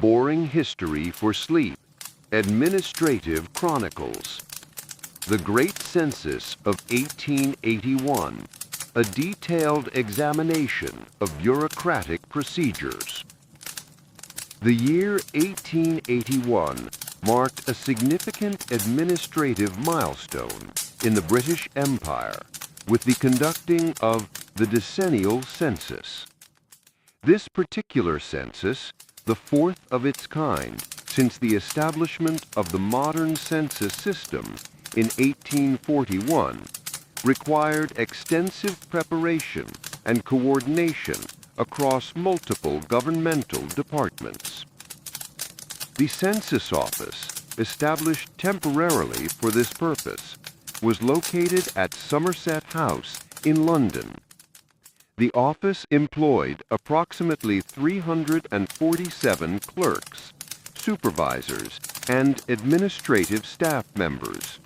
Boring History for Sleep, Administrative Chronicles. The Great Census of 1881, a detailed examination of bureaucratic procedures. The year 1881 marked a significant administrative milestone in the British Empire with the conducting of the decennial census. This particular census, the fourth of its kind since the establishment of the modern census system in 1841, required extensive preparation and coordination across multiple governmental departments. The Census Office, established temporarily for this purpose, was located at Somerset House in London. The office employed approximately 347 clerks, supervisors, and administrative staff members.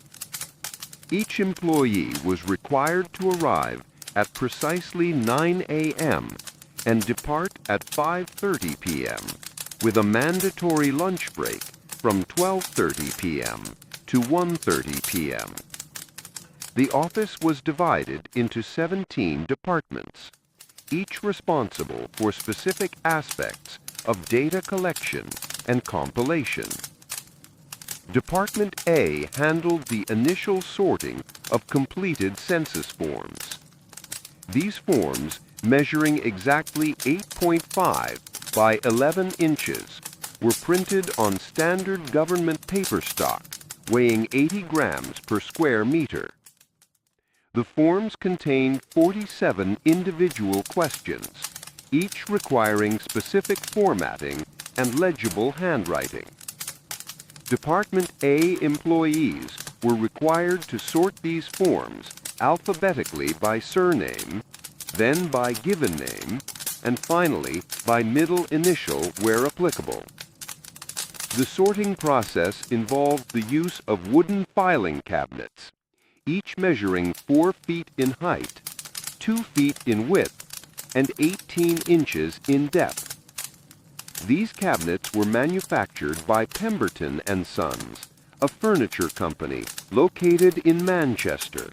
Each employee was required to arrive at precisely 9 a.m. and depart at 5:30 p.m. with a mandatory lunch break from 12:30 p.m. to 1:30 p.m. The office was divided into 17 departments, each responsible for specific aspects of data collection and compilation. Department A handled the initial sorting of completed census forms. These forms, measuring exactly 8.5 by 11 inches, were printed on standard government paper stock weighing 80 grams per square meter. The forms contained 47 individual questions, each requiring specific formatting and legible handwriting. Department A employees were required to sort these forms alphabetically by surname, then by given name, and finally by middle initial where applicable. The sorting process involved the use of wooden filing cabinets, each measuring 4 feet in height, 2 feet in width, and 18 inches in depth. These cabinets were manufactured by Pemberton and Sons, a furniture company located in Manchester.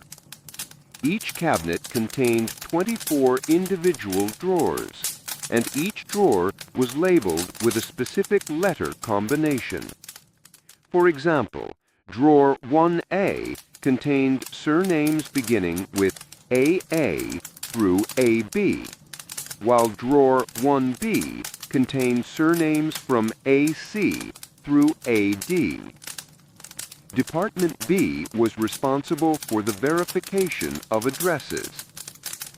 Each cabinet contained 24 individual drawers, and each drawer was labeled with a specific letter combination. For example, drawer 1A contained surnames beginning with AA through AB, while drawer 1B contained surnames from AC through AD. Department B was responsible for the verification of addresses.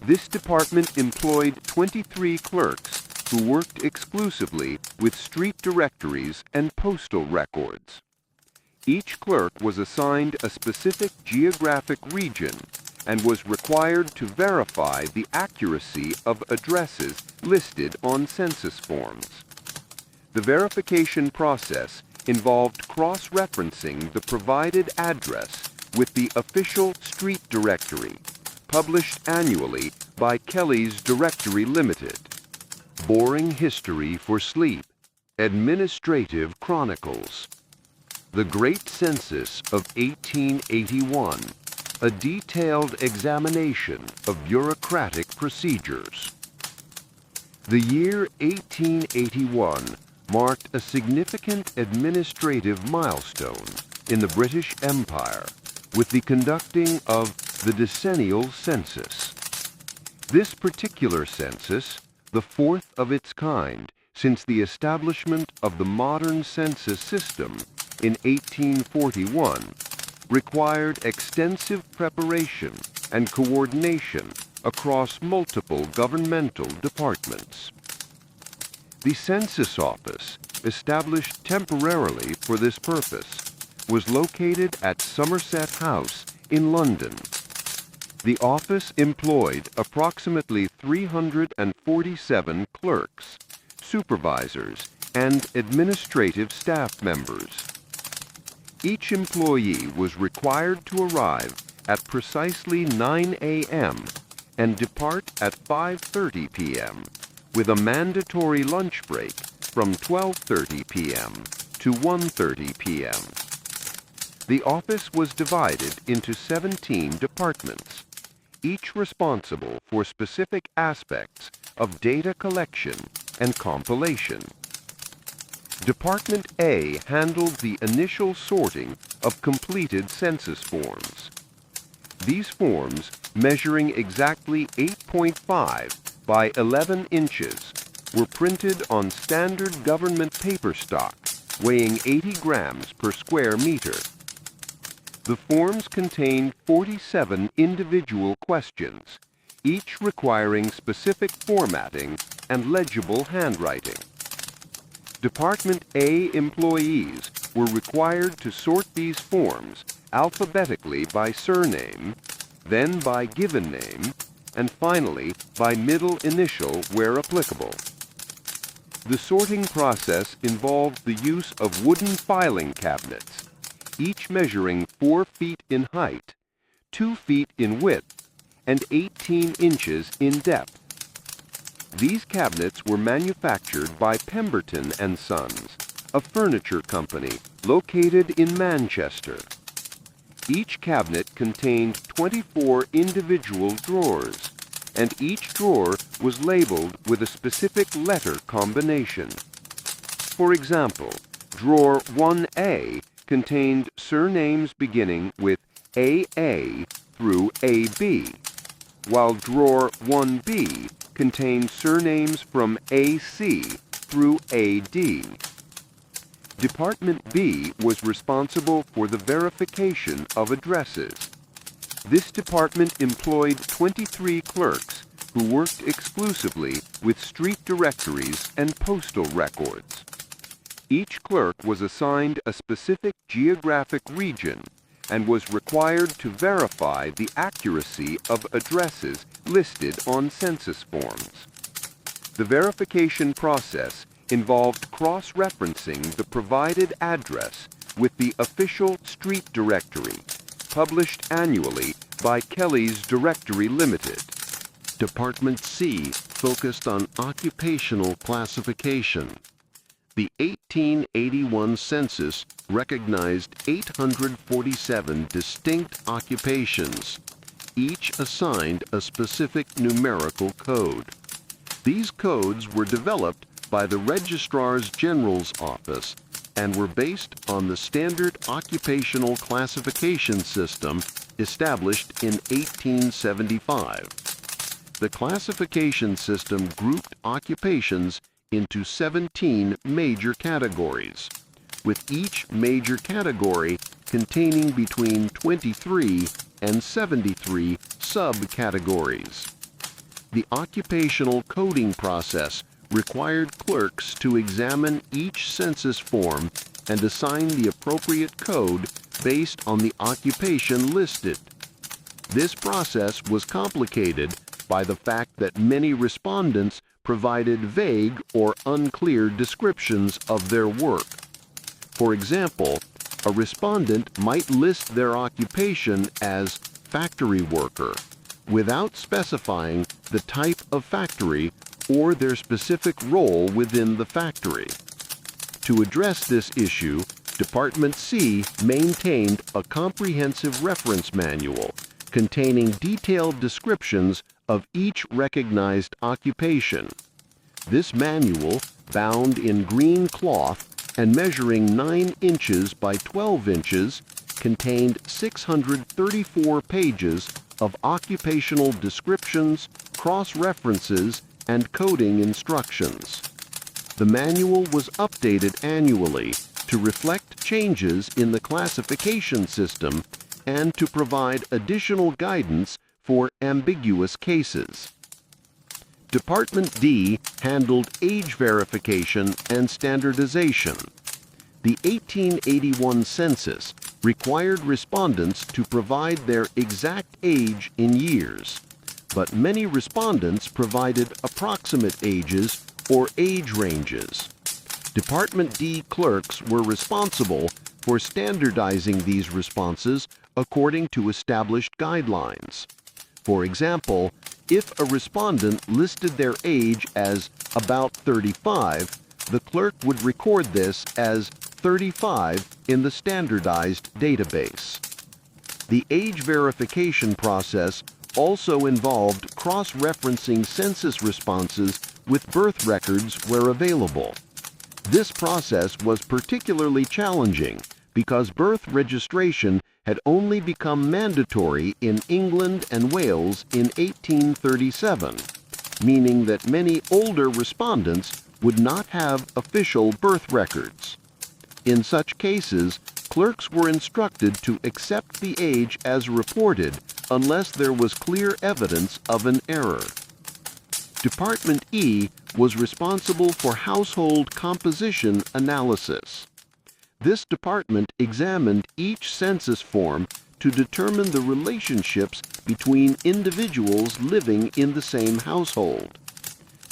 This department employed 23 clerks who worked exclusively with street directories and postal records. Each clerk was assigned a specific geographic region and was required to verify the accuracy of addresses listed on census forms. The verification process involved cross-referencing the provided address with the official street directory, published annually by Kelly's Directory Limited. Boring History for Sleep, Administrative Chronicles. The Great Census of 1881, a detailed examination of bureaucratic procedures. The year 1881 marked a significant administrative milestone in the British Empire with the conducting of the decennial census. This particular census, the fourth of its kind since the establishment of the modern census system in 1841, required extensive preparation and coordination across multiple governmental departments. The Census Office, established temporarily for this purpose, was located at Somerset House in London. The office employed approximately 347 clerks, supervisors, and administrative staff members. Each employee was required to arrive at precisely 9 a.m. and depart at 5:30 p.m. with a mandatory lunch break from 12:30 p.m. to 1:30 p.m. The office was divided into 17 departments, each responsible for specific aspects of data collection and compilation. Department A handled the initial sorting of completed census forms. These forms, measuring exactly 8.5 by 11 inches, were printed on standard government paper stock weighing 80 grams per square meter. The forms contained 47 individual questions, each requiring specific formatting and legible handwriting. Department A employees were required to sort these forms alphabetically by surname, then by given name, and finally by middle initial where applicable. The sorting process involved the use of wooden filing cabinets, each measuring 4 feet in height, 2 feet in width, and 18 inches in depth. These cabinets were manufactured by Pemberton and Sons, a furniture company located in Manchester. Each cabinet contained 24 individual drawers, and each drawer was labeled with a specific letter combination. For example, drawer 1A contained surnames beginning with AA through AB, while drawer 1B contained surnames from AC through AD. Department B was responsible for the verification of addresses. This department employed 23 clerks who worked exclusively with street directories and postal records. Each clerk was assigned a specific geographic region and was required to verify the accuracy of addresses listed on census forms. The verification process involved cross-referencing the provided address with the official street directory, published annually by Kelly's Directory Limited. Department C focused on occupational classification. The 1881 census recognized 847 distinct occupations, each assigned a specific numerical code. These codes were developed by the Registrar General's Office and were based on the standard occupational classification system established in 1875. The classification system grouped occupations into 17 major categories, with each major category containing between 23 and 73 subcategories. The occupational coding process required clerks to examine each census form and assign the appropriate code based on the occupation listed. This process was complicated by the fact that many respondents provided vague or unclear descriptions of their work. For example, a respondent might list their occupation as factory worker without specifying the type of factory or their specific role within the factory. To address this issue, Department C maintained a comprehensive reference manual containing detailed descriptions of each recognized occupation. This manual, bound in green cloth and measuring 9 inches by 12 inches, contained 634 pages of occupational descriptions, cross-references, and coding instructions. The manual was updated annually to reflect changes in the classification system and to provide additional guidance for ambiguous cases. Department D handled age verification and standardization. The 1881 census required respondents to provide their exact age in years, but many respondents provided approximate ages or age ranges. Department D clerks were responsible for standardizing these responses according to established guidelines. For example, if a respondent listed their age as about 35, The clerk would record this as 35 in the standardized database. The age verification process also involved cross-referencing census responses with birth records where available. This process was particularly challenging because birth registration had only become mandatory in England and Wales in 1837, meaning that many older respondents would not have official birth records. In such cases, clerks were instructed to accept the age as reported unless there was clear evidence of an error. Department E was responsible for household composition analysis. This department examined each census form to determine the relationships between individuals living in the same household.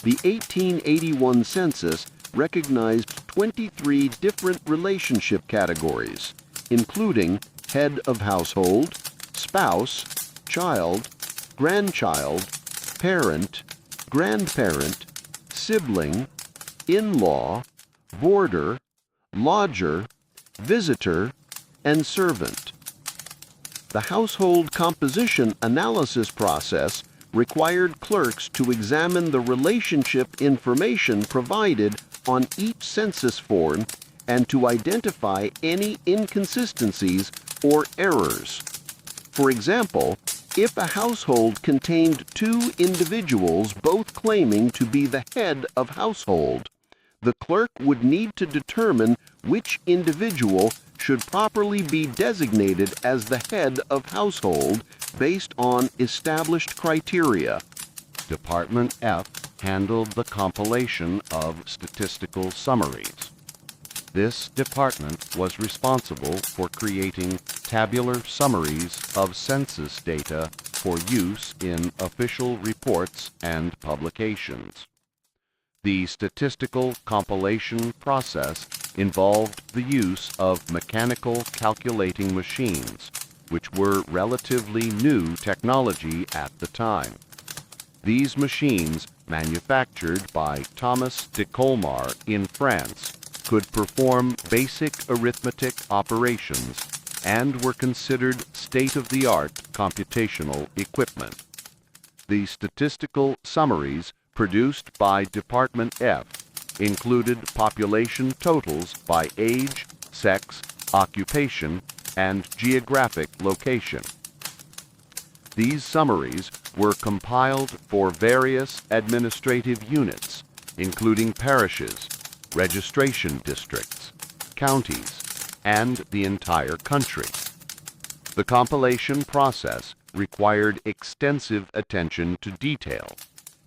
The 1881 census recognized 23 different relationship categories, including head of household, spouse, child, grandchild, parent, grandparent, sibling, in-law, boarder, lodger, visitor, and servant. The household composition analysis process required clerks to examine the relationship information provided on each census form and to identify any inconsistencies or errors. For example, if a household contained two individuals both claiming to be the head of household, the clerk would need to determine which individual should properly be designated as the head of household based on established criteria. Department F handled the compilation of statistical summaries. This department was responsible for creating tabular summaries of census data for use in official reports and publications. The statistical compilation process involved the use of mechanical calculating machines, which were relatively new technology at the time. These machines, manufactured by Thomas de Colmar in France, could perform basic arithmetic operations and were considered state-of-the-art computational equipment. The statistical summaries produced by Department F included population totals by age, sex, occupation, and geographic location. These summaries were compiled for various administrative units, including parishes, registration districts, counties, and the entire country. The compilation process required extensive attention to detail,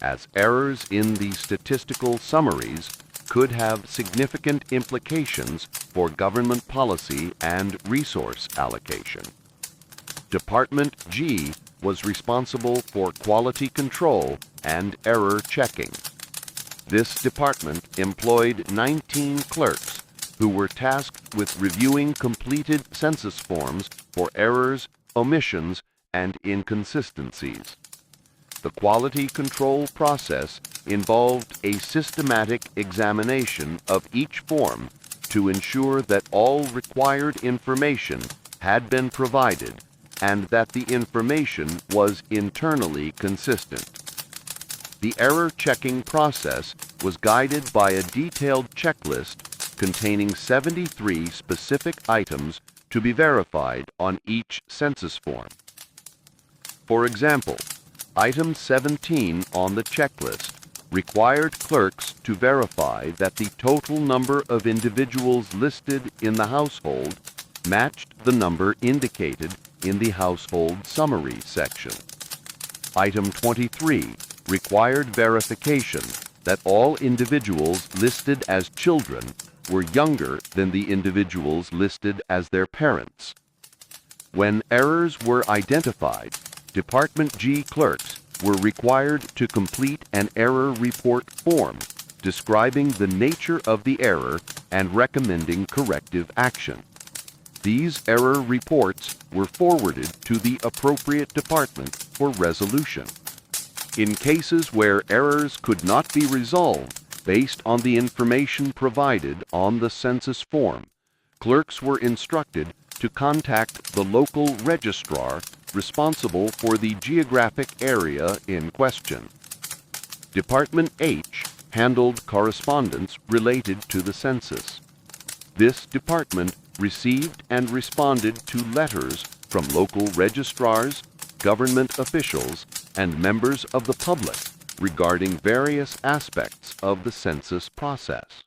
as errors in the statistical summaries could have significant implications for government policy and resource allocation. Department G was responsible for quality control and error checking. This department employed 19 clerks who were tasked with reviewing completed census forms for errors, omissions, and inconsistencies. The quality control process involved a systematic examination of each form to ensure that all required information had been provided and that the information was internally consistent. The error checking process was guided by a detailed checklist containing 73 specific items to be verified on each census form. For example, Item 17 on the checklist required clerks to verify that the total number of individuals listed in the household matched the number indicated in the household summary section. Item 23 required verification that all individuals listed as children were younger than the individuals listed as their parents. When errors were identified, Department G clerks were required to complete an error report form describing the nature of the error and recommending corrective action. These error reports were forwarded to the appropriate department for resolution. In cases where errors could not be resolved, Based on the information provided on the census form, clerks were instructed to contact the local registrar responsible for the geographic area in question. Department H handled correspondence related to the census. This department received and responded to letters from local registrars, government officials, and members of the public regarding various aspects of the census process.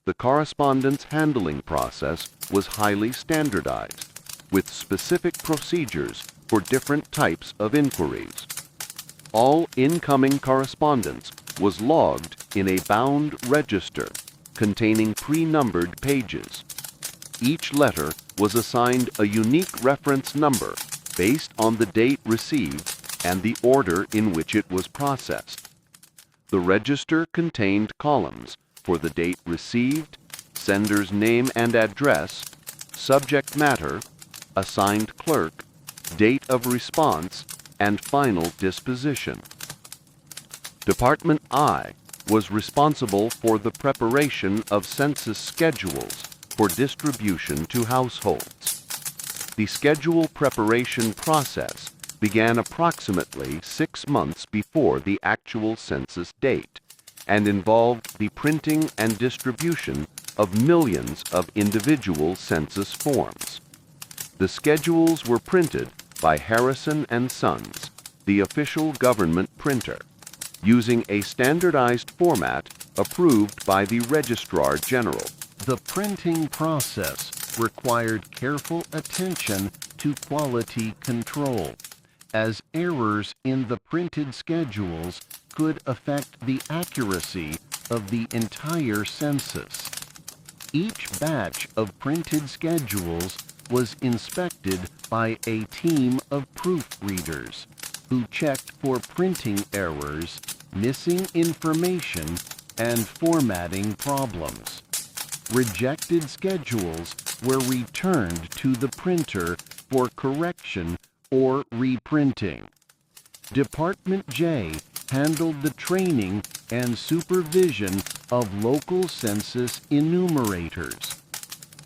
The correspondence handling process was highly standardized, with specific procedures for different types of inquiries. All incoming correspondence was logged in a bound register containing pre-numbered pages. Each letter was assigned a unique reference number based on the date received and the order in which it was processed. The register contained columns for the date received, sender's name and address, subject matter, assigned clerk, date of response, and final disposition. Department I was responsible for the preparation of census schedules for distribution to households. The schedule preparation process began approximately 6 months before the actual census date and involved the printing and distribution of millions of individual census forms. The schedules were printed by Harrison and Sons, the official government printer, using a standardized format approved by the Registrar General. The printing process required careful attention to quality control, as errors in the printed schedules could affect the accuracy of the entire census. Each batch of printed schedules was inspected by a team of proofreaders who checked for printing errors, missing information, and formatting problems. Rejected schedules were returned to the printer for correction or reprinting. Department J handled the training and supervision of local census enumerators.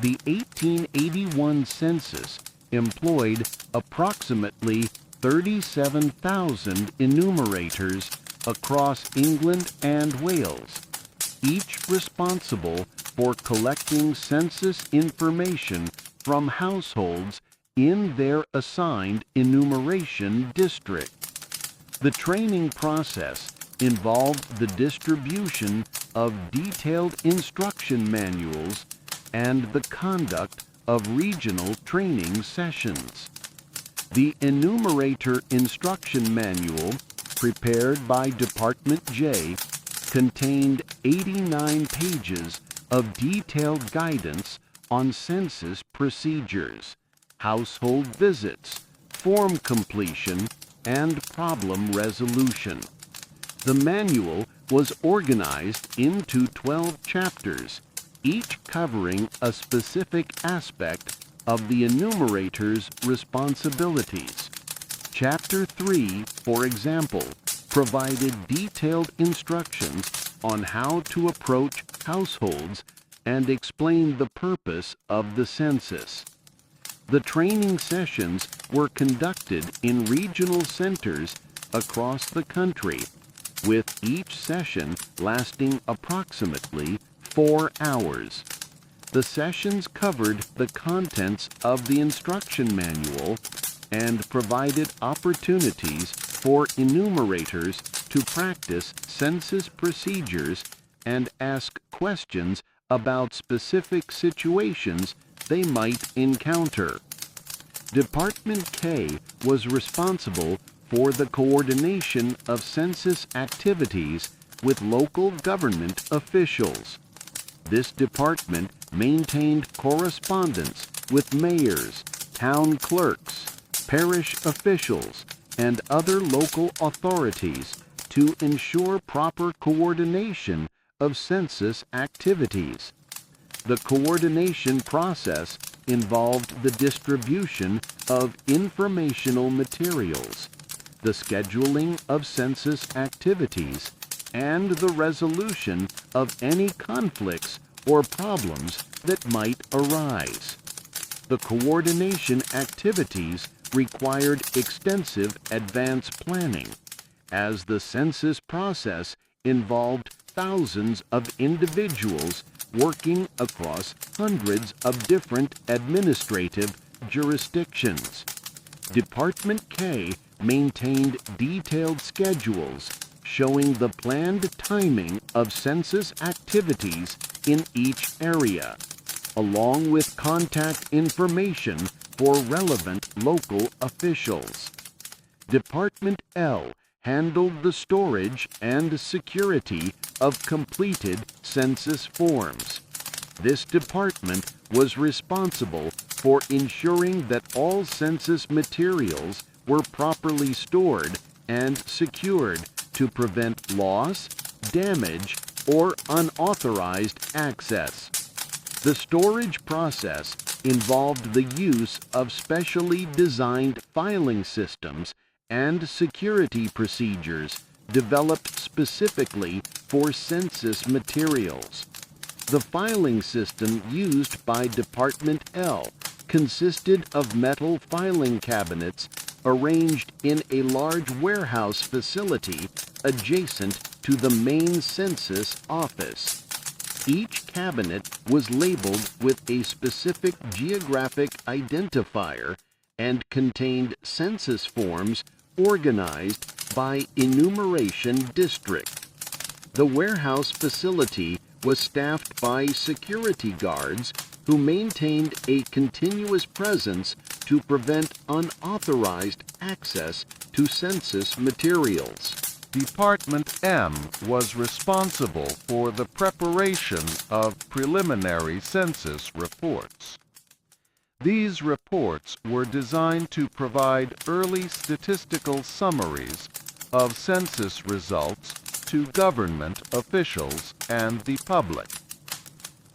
The 1881 census employed approximately 37,000 enumerators across England and Wales, each responsible for collecting census information from households in their assigned enumeration district. The training process involved the distribution of detailed instruction manuals and the conduct of regional training sessions. The Enumerator Instruction Manual, prepared by Department J, contained 89 pages of detailed guidance on census procedures, household visits, form completion, and problem resolution. The manual was organized into 12 chapters, each covering a specific aspect of the enumerator's responsibilities. Chapter 3, for example, provided detailed instructions on how to approach households and explain the purpose of the census. The training sessions were conducted in regional centers across the country, with each session lasting approximately 4 hours. The sessions covered the contents of the instruction manual and provided opportunities for enumerators to practice census procedures and ask questions about specific situations they might encounter. Department K was responsible for the coordination of census activities with local government officials. This department maintained correspondence with mayors, town clerks, parish officials, and other local authorities to ensure proper coordination of census activities. The coordination process involved the distribution of informational materials, the scheduling of census activities, and the resolution of any conflicts or problems that might arise. The coordination activities required extensive advance planning, as the census process involved thousands of individuals working across hundreds of different administrative jurisdictions. Department K maintained detailed schedules showing the planned timing of census activities in each area, along with contact information for relevant local officials. Department L handled the storage and security of completed census forms. This department was responsible for ensuring that all census materials were properly stored and secured to prevent loss, damage, or unauthorized access. The storage process involved the use of specially designed filing systems and security procedures developed specifically for census materials. The filing system used by Department L consisted of metal filing cabinets arranged in a large warehouse facility adjacent to the main census office. Each cabinet was labeled with a specific geographic identifier and contained census forms organized by enumeration district. The warehouse facility was staffed by security guards who maintained a continuous presence to prevent unauthorized access to census materials. Department M was responsible for the preparation of preliminary census reports. These reports were designed to provide early statistical summaries of census results to government officials and the public.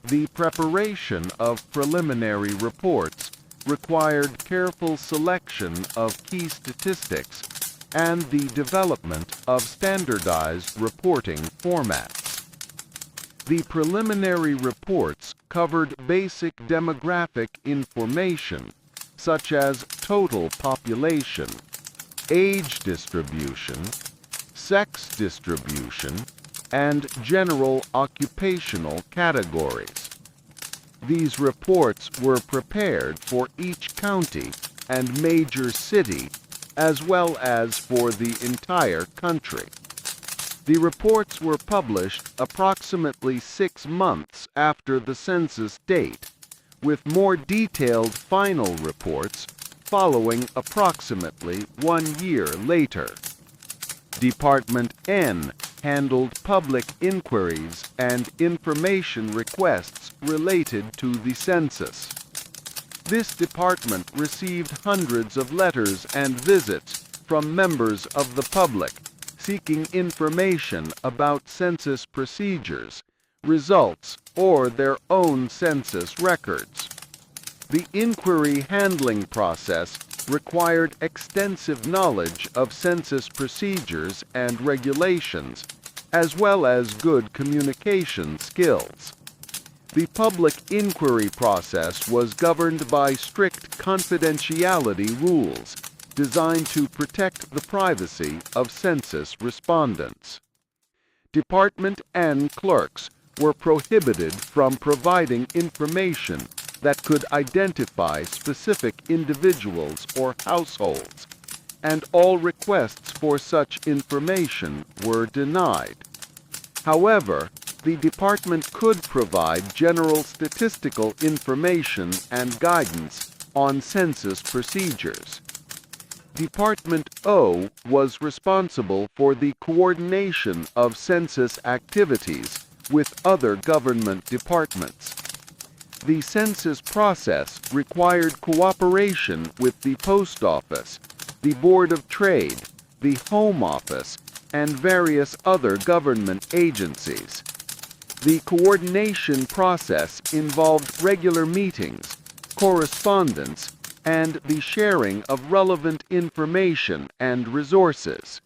The preparation of preliminary reports required careful selection of key statistics and the development of standardized reporting formats. The preliminary reports covered basic demographic information such as total population, age distribution, sex distribution, and general occupational categories. These reports were prepared for each county and major city as well as for the entire country. The reports were published approximately 6 months after the census date, with more detailed final reports following approximately 1 year later. Department N handled public inquiries and information requests related to the census. This department received hundreds of letters and visits from members of the public seeking information about census procedures, results, or their own census records. The inquiry handling process required extensive knowledge of census procedures and regulations, as well as good communication skills. The public inquiry process was governed by strict confidentiality rules designed to protect the privacy of census respondents. Department N clerks were prohibited from providing information that could identify specific individuals or households, and all requests for such information were denied. However, the department could provide general statistical information and guidance on census procedures. Department O was responsible for the coordination of census activities with other government departments. The census process required cooperation with the Post Office, the Board of Trade, the Home Office, and various other government agencies. The coordination process involved regular meetings, correspondence, and the sharing of relevant information and resources.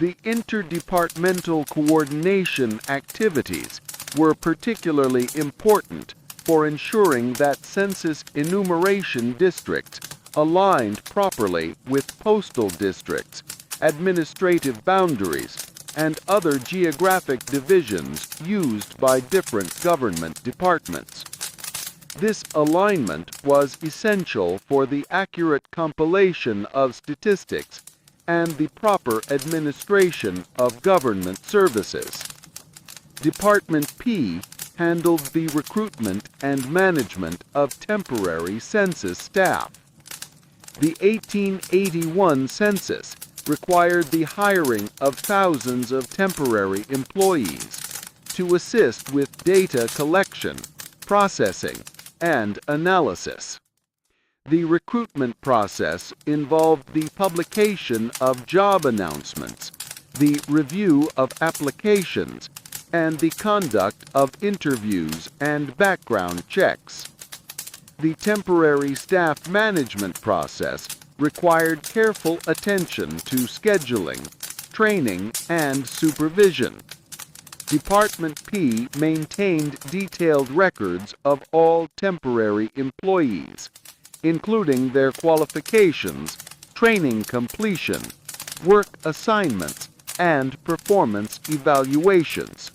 The interdepartmental coordination activities were particularly important for ensuring that census enumeration districts aligned properly with postal districts, administrative boundaries, and other geographic divisions used by different government departments. This alignment was essential for the accurate compilation of statistics and the proper administration of government services. Department P handled the recruitment and management of temporary census staff. The 1881 census required the hiring of thousands of temporary employees to assist with data collection, processing, and analysis. The recruitment process involved the publication of job announcements, the review of applications, and the conduct of interviews and background checks. The temporary staff management process required careful attention to scheduling, training, and supervision. Department P maintained detailed records of all temporary employees, including their qualifications, training completion, work assignments, and performance evaluations.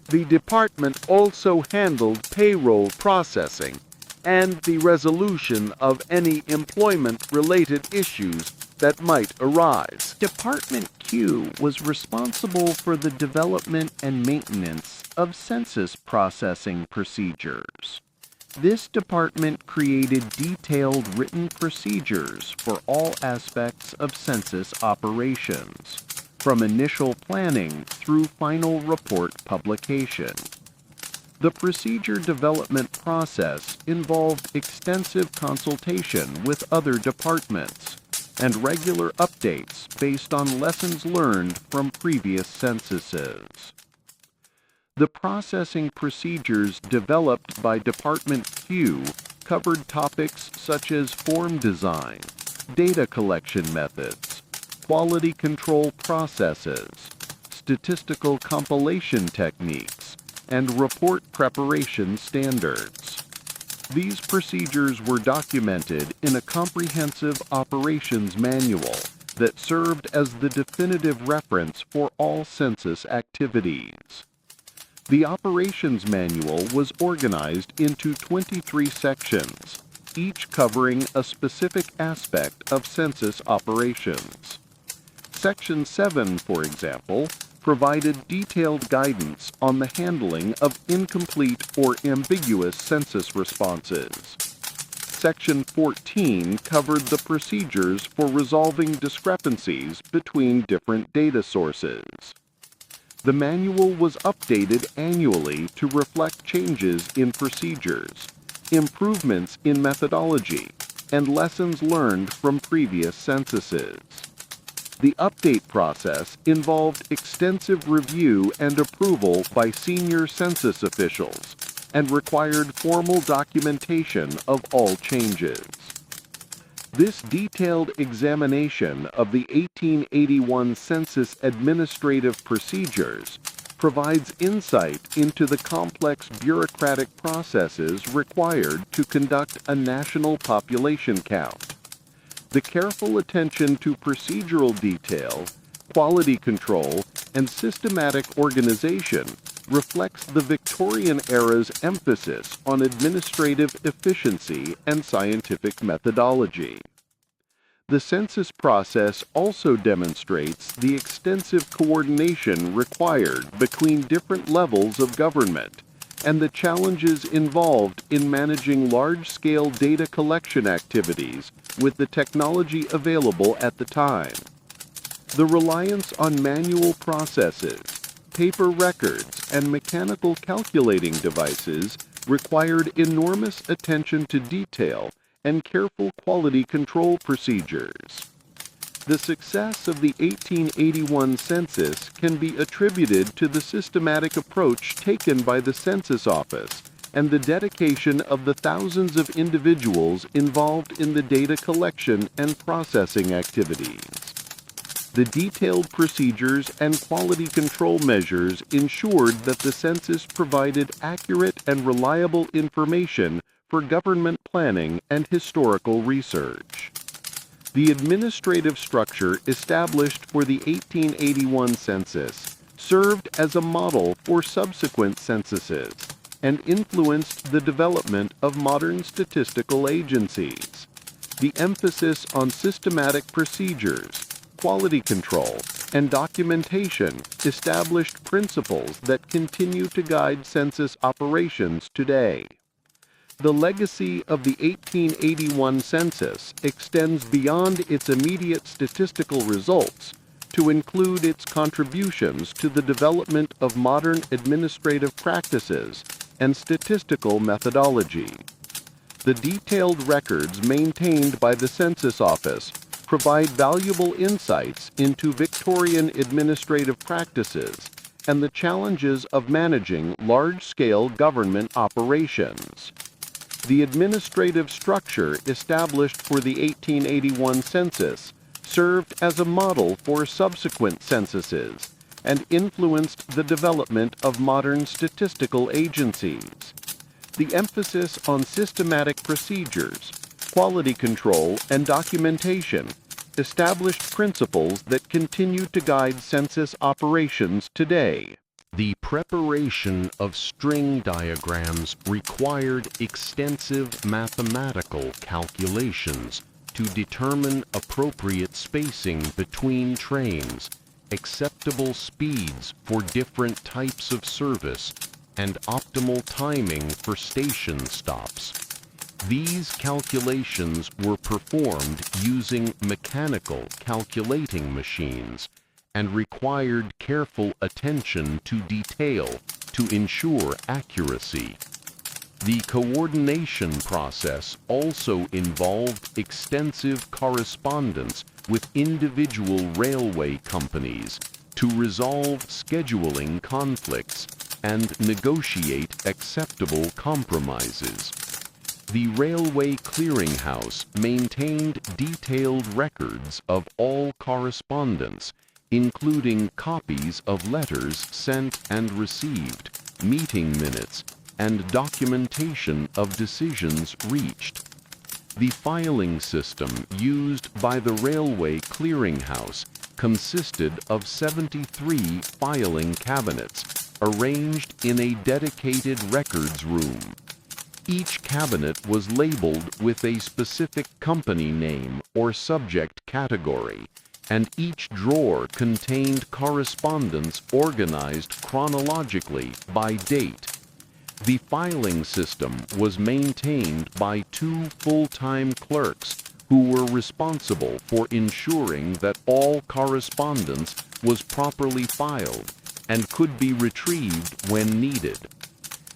The department also handled payroll processing and the resolution of any employment-related issues that might arise. Department Q was responsible for the development and maintenance of census processing procedures. This department created detailed written procedures for all aspects of census operations, from initial planning through final report publication. The procedure development process involved extensive consultation with other departments and regular updates based on lessons learned from previous censuses. The processing procedures developed by Department Q covered topics such as form design, data collection methods, quality control processes, statistical compilation techniques, and report preparation standards. These procedures were documented in a comprehensive operations manual that served as the definitive reference for all census activities. The operations manual was organized into 23 sections, each covering a specific aspect of census operations. Section 7, for example, provided detailed guidance on the handling of incomplete or ambiguous census responses. Section 14 covered the procedures for resolving discrepancies between different data sources. The manual was updated annually to reflect changes in procedures, improvements in methodology, and lessons learned from previous censuses. The update process involved extensive review and approval by senior census officials and required formal documentation of all changes. This detailed examination of the 1881 census administrative procedures provides insight into the complex bureaucratic processes required to conduct a national population count. The careful attention to procedural detail, quality control, and systematic organization reflects the Victorian era's emphasis on administrative efficiency and scientific methodology. The census process also demonstrates the extensive coordination required between different levels of government and the challenges involved in managing large-scale data collection activities with the technology available at the time. The reliance on manual processes, paper records, and mechanical calculating devices required enormous attention to detail and careful quality control procedures. The success of the 1881 census can be attributed to the systematic approach taken by the Census Office and the dedication of the thousands of individuals involved in the data collection and processing activities. The detailed procedures and quality control measures ensured that the census provided accurate and reliable information for government planning and historical research. The administrative structure established for the 1881 census served as a model for subsequent censuses and influenced the development of modern statistical agencies. The emphasis on systematic procedures, quality control, and documentation established principles that continue to guide census operations today. The legacy of the 1881 census extends beyond its immediate statistical results to include its contributions to the development of modern administrative practices and statistical methodology. The detailed records maintained by the Census Office provide valuable insights into Victorian administrative practices and the challenges of managing large-scale government operations. The administrative structure established for the 1881 census served as a model for subsequent censuses and influenced the development of modern statistical agencies. The emphasis on systematic procedures, quality control, and documentation established principles that continue to guide census operations today. The preparation of string diagrams required extensive mathematical calculations to determine appropriate spacing between trains, acceptable speeds for different types of service, and optimal timing for station stops. These calculations were performed using mechanical calculating machines and required careful attention to detail to ensure accuracy. The coordination process also involved extensive correspondence with individual railway companies to resolve scheduling conflicts and negotiate acceptable compromises. The Railway Clearinghouse maintained detailed records of all correspondence, including copies of letters sent and received, meeting minutes, and documentation of decisions reached. The filing system used by the Railway Clearinghouse consisted of 73 filing cabinets arranged in a dedicated records room. Each cabinet was labeled with a specific company name or subject category, and each drawer contained correspondence organized chronologically by date. The filing system was maintained by 2 full-time clerks who were responsible for ensuring that all correspondence was properly filed and could be retrieved when needed.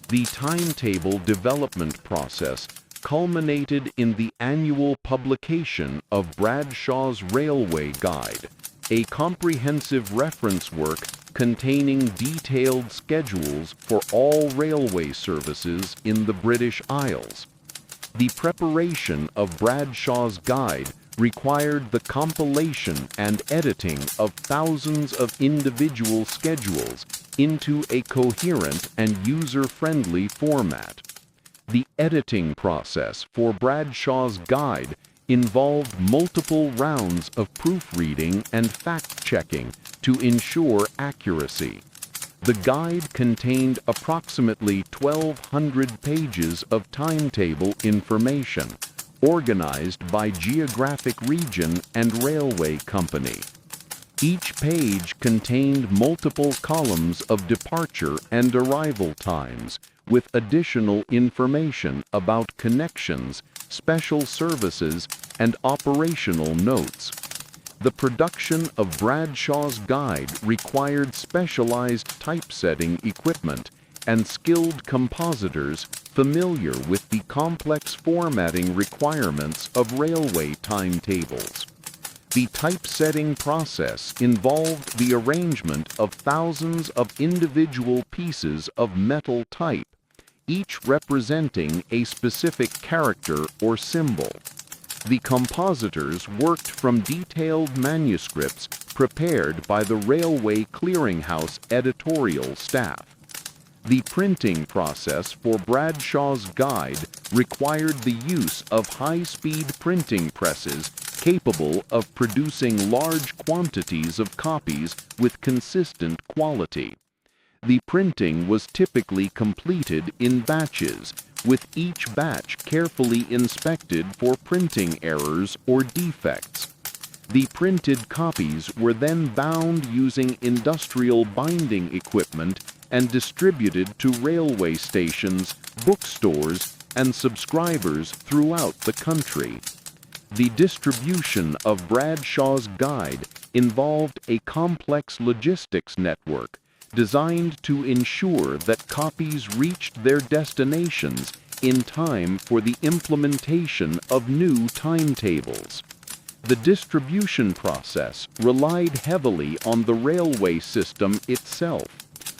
The timetable development process culminated in the annual publication of Bradshaw's Railway Guide, a comprehensive reference work containing detailed schedules for all railway services in the British Isles. The preparation of Bradshaw's Guide required the compilation and editing of thousands of individual schedules into a coherent and user-friendly format. The editing process for Bradshaw's Guide involved multiple rounds of proofreading and fact-checking to ensure accuracy. The guide contained approximately 1,200 pages of timetable information, organized by geographic region and railway company. Each page contained multiple columns of departure and arrival times, with additional information about connections, special services, and operational notes. The production of Bradshaw's Guide required specialized typesetting equipment and skilled compositors familiar with the complex formatting requirements of railway timetables. The typesetting process involved the arrangement of thousands of individual pieces of metal type, each representing a specific character or symbol. The compositors worked from detailed manuscripts prepared by the Railway Clearinghouse editorial staff. The printing process for Bradshaw's Guide required the use of high-speed printing presses capable of producing large quantities of copies with consistent quality. The printing was typically completed in batches, with each batch carefully inspected for printing errors or defects. The printed copies were then bound using industrial binding equipment and distributed to railway stations, bookstores, and subscribers throughout the country. The distribution of Bradshaw's Guide involved a complex logistics network designed to ensure that copies reached their destinations in time for the implementation of new timetables. The distribution process relied heavily on the railway system itself,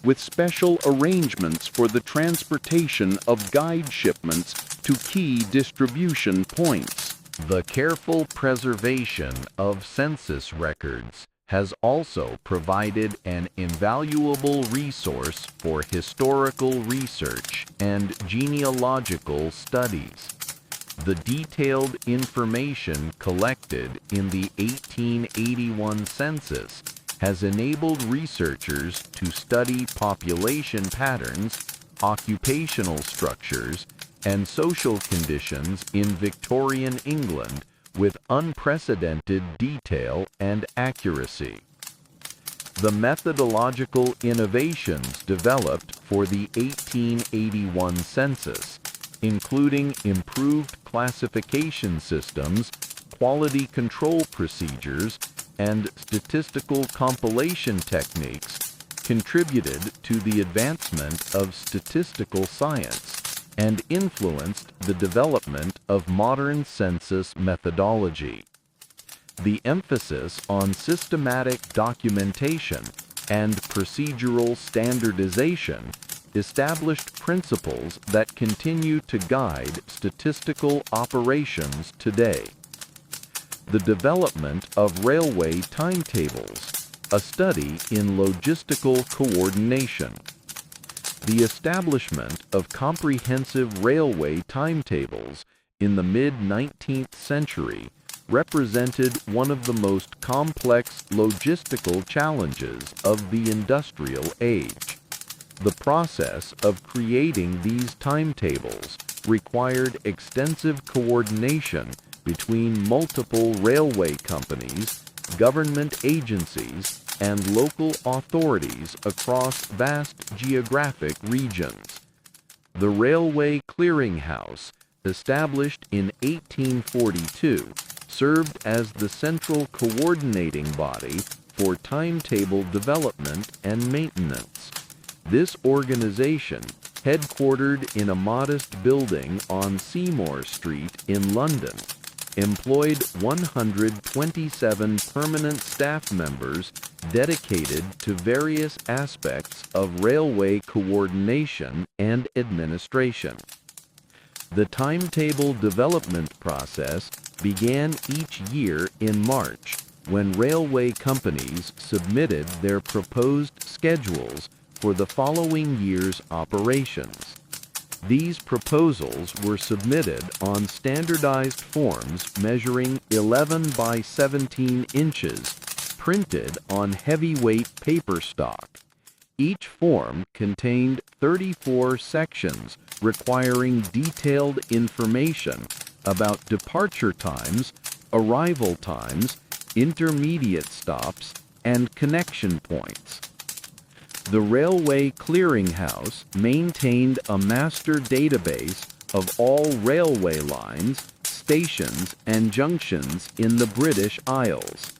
with special arrangements for the transportation of guide shipments to key distribution points. The careful preservation of census records has also provided an invaluable resource for historical research and genealogical studies. The detailed information collected in the 1881 census has enabled researchers to study population patterns, occupational structures, and social conditions in Victorian England with unprecedented detail and accuracy. The methodological innovations developed for the 1881 census, including improved classification systems, quality control procedures, and statistical compilation techniques, contributed to the advancement of statistical science and influenced the development of modern census methodology. The emphasis on systematic documentation and procedural standardization established principles that continue to guide statistical operations today. The development of railway timetables, a study in logistical coordination. The establishment of comprehensive railway timetables in the mid-19th century represented one of the most complex logistical challenges of the industrial age. The process of creating these timetables required extensive coordination between multiple railway companies, government agencies, and local authorities across vast geographic regions. The Railway Clearinghouse, established in 1842, served as the central coordinating body for timetable development and maintenance. This organization, headquartered in a modest building on Seymour Street in London, employed 127 permanent staff members dedicated to various aspects of railway coordination and administration. The timetable development process began each year in March, when railway companies submitted their proposed schedules for the following year's operations. These proposals were submitted on standardized forms measuring 11 by 17 inches, printed on heavyweight paper stock. Each form contained 34 sections requiring detailed information about departure times, arrival times, intermediate stops, and connection points. The Railway Clearinghouse maintained a master database of all railway lines, stations, and junctions in the British Isles.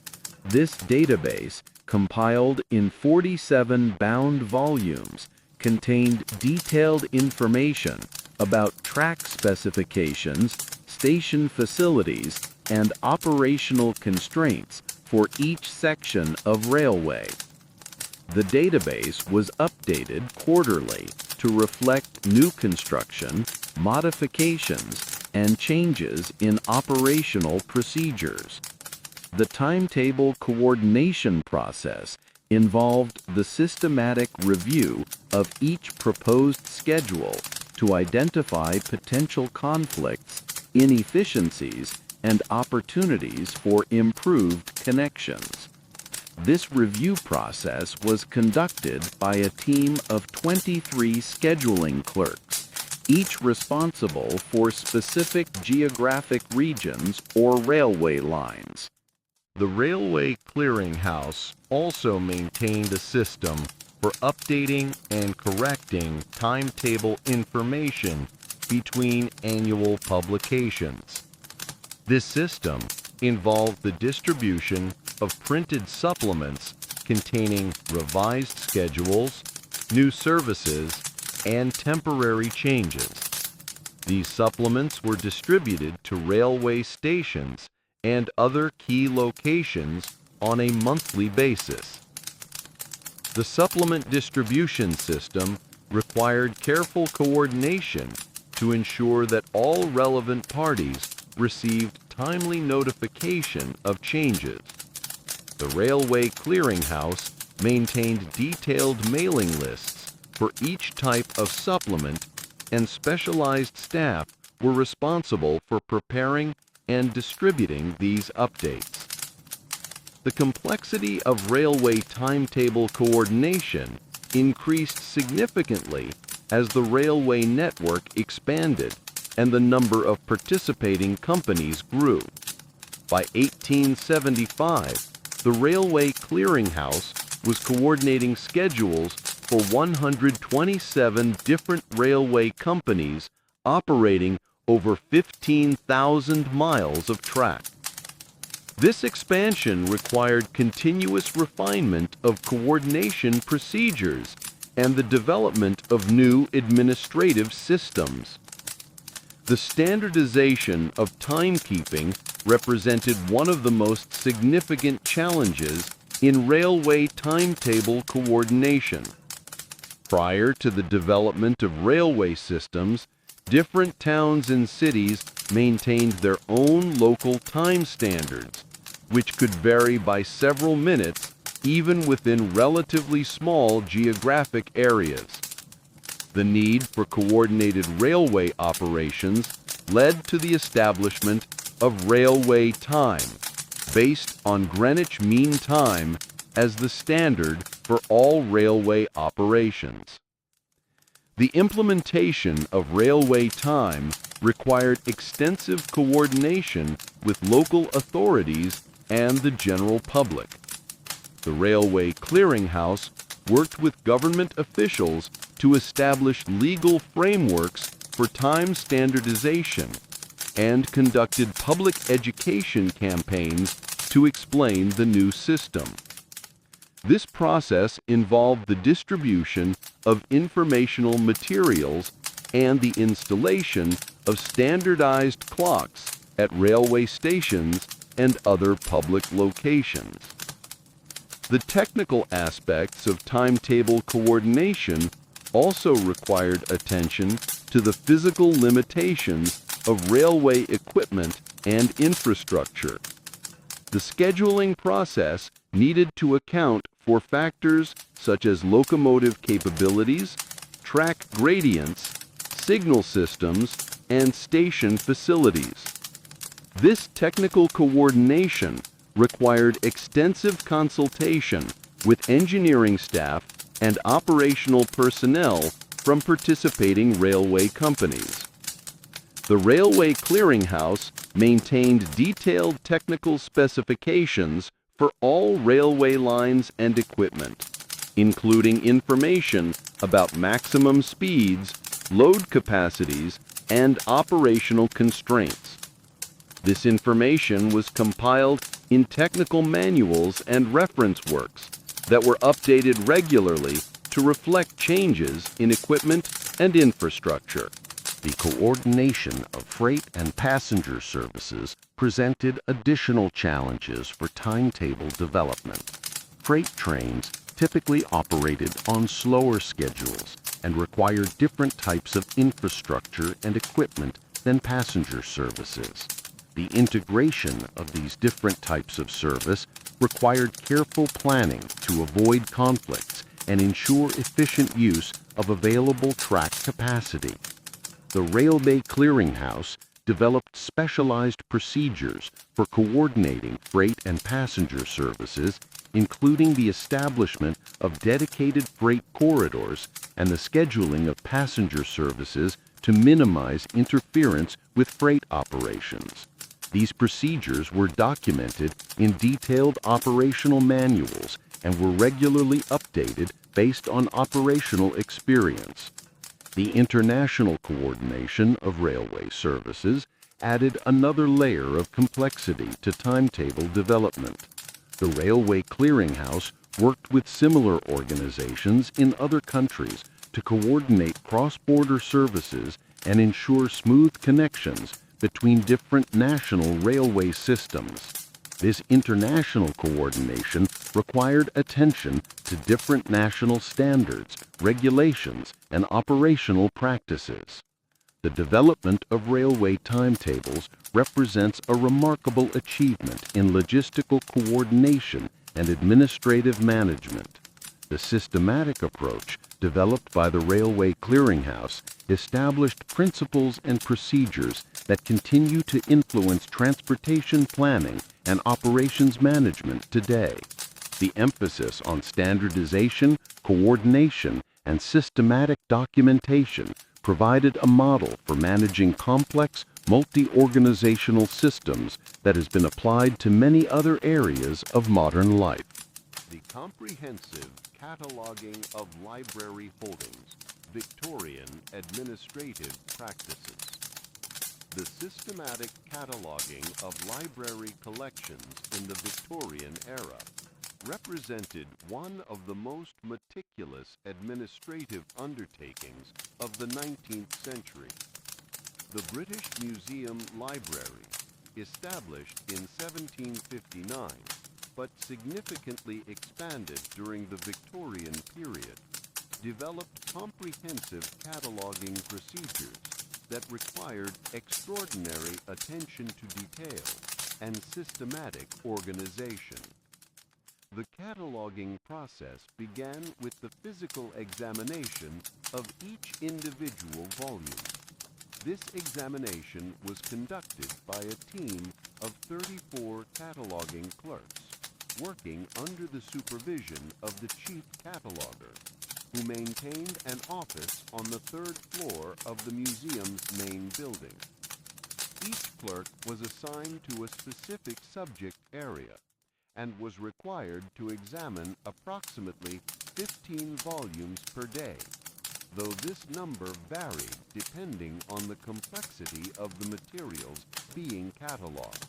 This database, compiled in 47 bound volumes, contained detailed information about track specifications, station facilities, and operational constraints for each section of railway. The database was updated quarterly to reflect new construction, modifications, and changes in operational procedures. The timetable coordination process involved the systematic review of each proposed schedule to identify potential conflicts, inefficiencies, and opportunities for improved connections. This review process was conducted by a team of 23 scheduling clerks, each responsible for specific geographic regions or railway lines. The Railway Clearinghouse also maintained a system for updating and correcting timetable information between annual publications. This system involved the distribution of printed supplements containing revised schedules, new services, and temporary changes. These supplements were distributed to railway stations and other key locations on a monthly basis. The supplement distribution system required careful coordination to ensure that all relevant parties received timely notification of changes. The Railway Clearinghouse maintained detailed mailing lists for each type of supplement, and specialized staff were responsible for preparing and distributing these updates. The complexity of railway timetable coordination increased significantly as the railway network expanded and the number of participating companies grew. By 1875, the Railway Clearinghouse was coordinating schedules for 127 different railway companies operating over 15,000 miles of track. This expansion required continuous refinement of coordination procedures and the development of new administrative systems. The standardization of timekeeping represented one of the most significant challenges in railway timetable coordination. Prior to the development of railway systems, different towns and cities maintained their own local time standards, which could vary by several minutes even within relatively small geographic areas. The need for coordinated railway operations led to the establishment of railway time, based on Greenwich Mean Time as the standard for all railway operations. The implementation of railway time required extensive coordination with local authorities and the general public. The Railway Clearinghouse worked with government officials to establish legal frameworks for time standardization and conducted public education campaigns to explain the new system. This process involved the distribution of informational materials and the installation of standardized clocks at railway stations and other public locations. The technical aspects of timetable coordination also required attention to the physical limitations of railway equipment and infrastructure. The scheduling process needed to account for factors such as locomotive capabilities, track gradients, signal systems, and station facilities. This technical coordination required extensive consultation with engineering staff and operational personnel from participating railway companies. The Railway Clearinghouse maintained detailed technical specifications for all railway lines and equipment, including information about maximum speeds, load capacities, and operational constraints. This information was compiled in technical manuals and reference works that were updated regularly to reflect changes in equipment and infrastructure. The coordination of freight and passenger services presented additional challenges for timetable development. Freight trains typically operated on slower schedules and required different types of infrastructure and equipment than passenger services. The integration of these different types of service required careful planning to avoid conflicts and ensure efficient use of available track capacity. The Railway Clearinghouse developed specialized procedures for coordinating freight and passenger services, including the establishment of dedicated freight corridors and the scheduling of passenger services to minimize interference with freight operations. These procedures were documented in detailed operational manuals and were regularly updated based on operational experience. The international coordination of railway services added another layer of complexity to timetable development. The Railway Clearinghouse worked with similar organizations in other countries to coordinate cross-border services and ensure smooth connections between different national railway systems. This international coordination required attention to different national standards, regulations, and operational practices. The development of railway timetables represents a remarkable achievement in logistical coordination and administrative management. The systematic approach developed by the Railway Clearinghouse established principles and procedures that continue to influence transportation planning and operations management today. The emphasis on standardization, coordination, and systematic documentation provided a model for managing complex, multi-organizational systems that has been applied to many other areas of modern life. The comprehensive cataloging of library holdings, Victorian administrative practices. The systematic cataloging of library collections in the Victorian era represented one of the most meticulous administrative undertakings of the 19th century. The British Museum Library, established in 1759, but significantly expanded during the Victorian period, developed comprehensive cataloging procedures that required extraordinary attention to detail and systematic organization. The cataloging process began with the physical examination of each individual volume. This examination was conducted by a team of 34 cataloging clerks, working under the supervision of the chief cataloger, who maintained an office on the third floor of the museum's main building. Each clerk was assigned to a specific subject area and was required to examine approximately 15 volumes per day, though this number varied depending on the complexity of the materials being cataloged.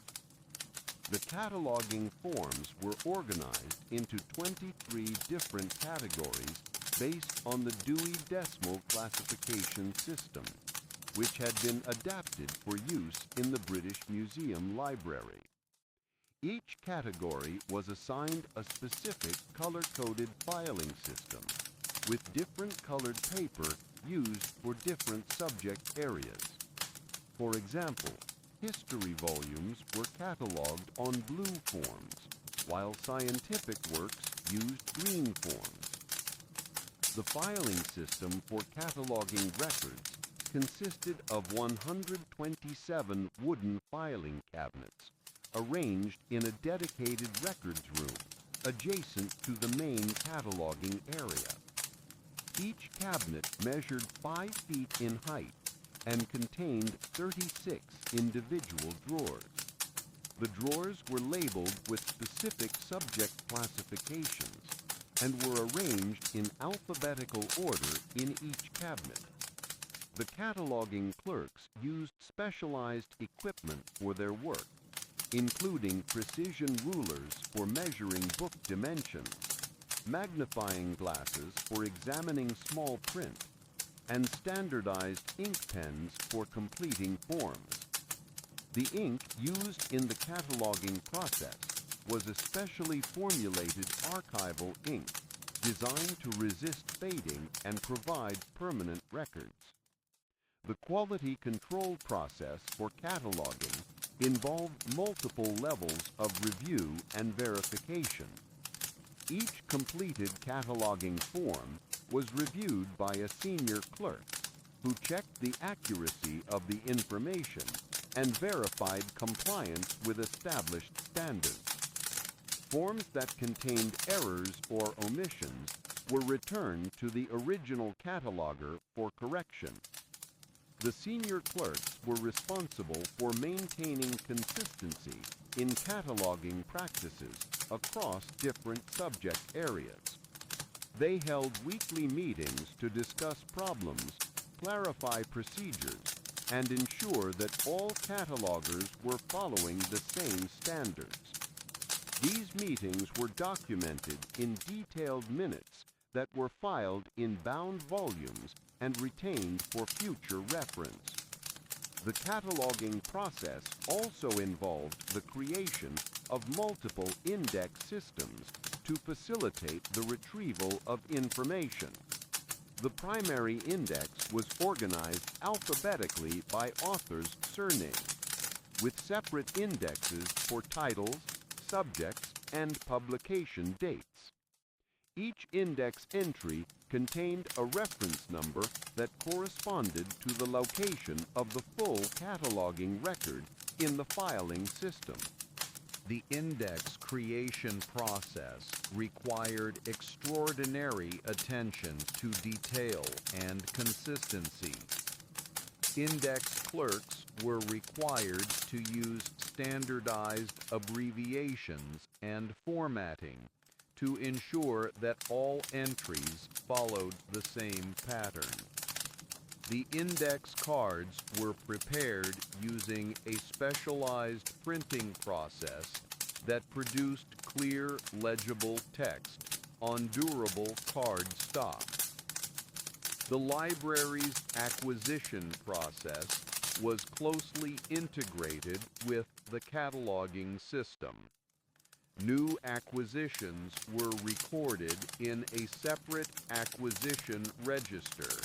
The cataloging forms were organized into 23 different categories based on the Dewey Decimal Classification System, which had been adapted for use in the British Museum Library. Each category was assigned a specific color-coded filing system, with different colored paper used for different subject areas. For example, history volumes were cataloged on blue forms, while scientific works used green forms. The filing system for cataloging records consisted of 127 wooden filing cabinets, arranged in a dedicated records room adjacent to the main cataloging area. Each cabinet measured 5 feet in height and contained 36 individual drawers. The drawers were labeled with specific subject classifications and were arranged in alphabetical order in each cabinet. The cataloging clerks used specialized equipment for their work, including precision rulers for measuring book dimensions, magnifying glasses for examining small print, and standardized ink pens for completing forms. The ink used in the cataloging process was a specially formulated archival ink designed to resist fading and provide permanent records. The quality control process for cataloging involved multiple levels of review and verification. Each completed cataloging form was reviewed by a senior clerk who checked the accuracy of the information and verified compliance with established standards. Forms that contained errors or omissions were returned to the original cataloger for correction. The senior clerks were responsible for maintaining consistency in cataloging practices across different subject areas. They held weekly meetings to discuss problems, clarify procedures, and ensure that all catalogers were following the same standards. These meetings were documented in detailed minutes that were filed in bound volumes and retained for future reference. The cataloging process also involved the creation of multiple index systems to facilitate the retrieval of information. The primary index was organized alphabetically by author's surname, with separate indexes for titles, subjects, and publication dates. Each index entry contained a reference number that corresponded to the location of the full cataloging record in the filing system. The index creation process required extraordinary attention to detail and consistency. Index clerks were required to use standardized abbreviations and formatting to ensure that all entries followed the same pattern. The index cards were prepared using a specialized printing process that produced clear, legible text on durable card stock. The library's acquisition process was closely integrated with the cataloging system. New acquisitions were recorded in a separate acquisition register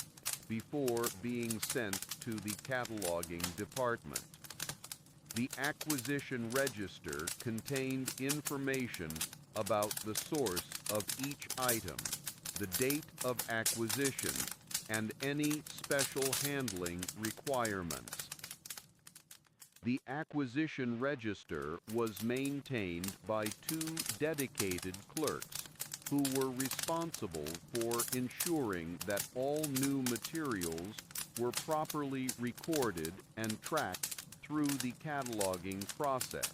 before being sent to the cataloging department. The acquisition register contained information about the source of each item, the date of acquisition, and any special handling requirements. The acquisition register was maintained by two dedicated clerks who were responsible for ensuring that all new materials were properly recorded and tracked through the cataloging process.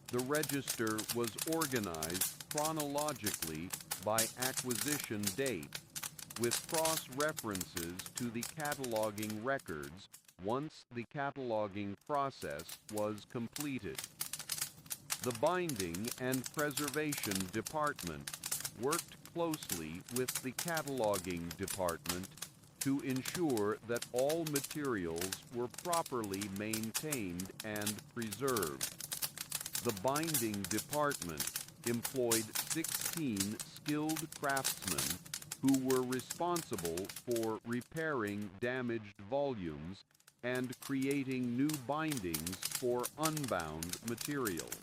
The register was organized chronologically by acquisition date, with cross-references to the cataloging records once the cataloging process was completed. The Binding and Preservation Department worked closely with the Cataloging Department to ensure that all materials were properly maintained and preserved. The Binding Department employed 16 skilled craftsmen who were responsible for repairing damaged volumes and creating new bindings for unbound materials.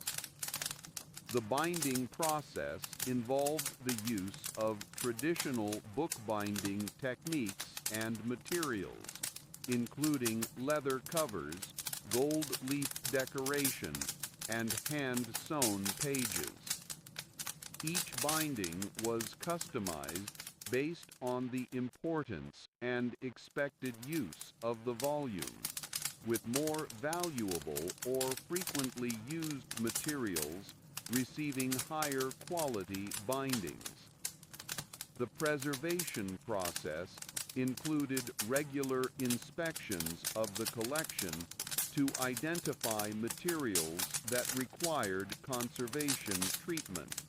The binding process involved the use of traditional bookbinding techniques and materials, including leather covers, gold leaf decoration, and hand-sewn pages. Each binding was customized based on the importance and expected use of the volume, with more valuable or frequently used materials receiving higher quality bindings. The preservation process included regular inspections of the collection to identify materials that required conservation treatment.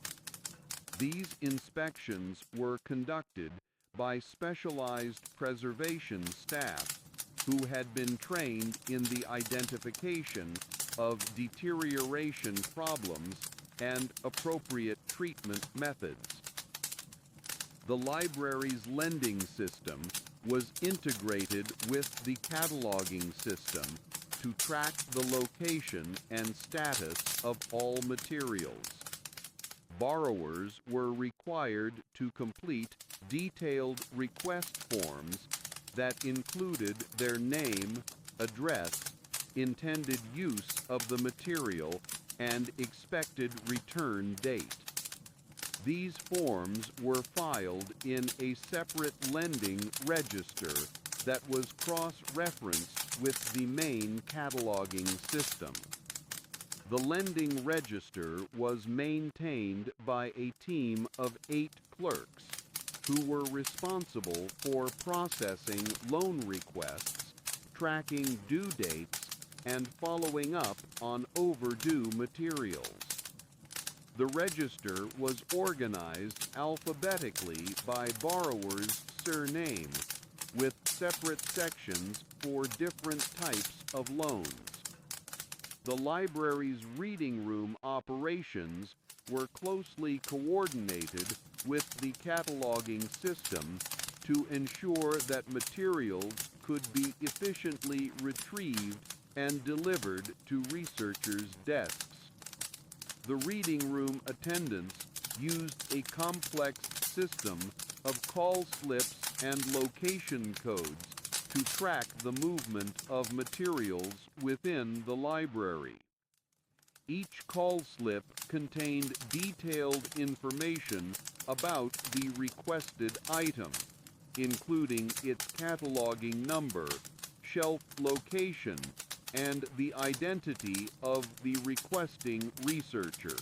These inspections were conducted by specialized preservation staff who had been trained in the identification of deterioration problems and appropriate treatment methods. The library's lending system was integrated with the cataloging system to track the location and status of all materials. Borrowers were required to complete detailed request forms that included their name, address, intended use of the material, and expected return date. These forms were filed in a separate lending register that was cross-referenced with the main cataloging system. The lending register was maintained by a team of 8 clerks who were responsible for processing loan requests, tracking due dates, and following up on overdue materials. The register was organized alphabetically by borrower's surname, with separate sections for different types of loans. The library's reading room operations were closely coordinated with the cataloging system to ensure that materials could be efficiently retrieved and delivered to researchers' desks. The reading room attendants used a complex system of call slips and location codes to track the movement of materials within the library. Each call slip contained detailed information about the requested item, including its cataloging number, shelf location, and the identity of the requesting researcher.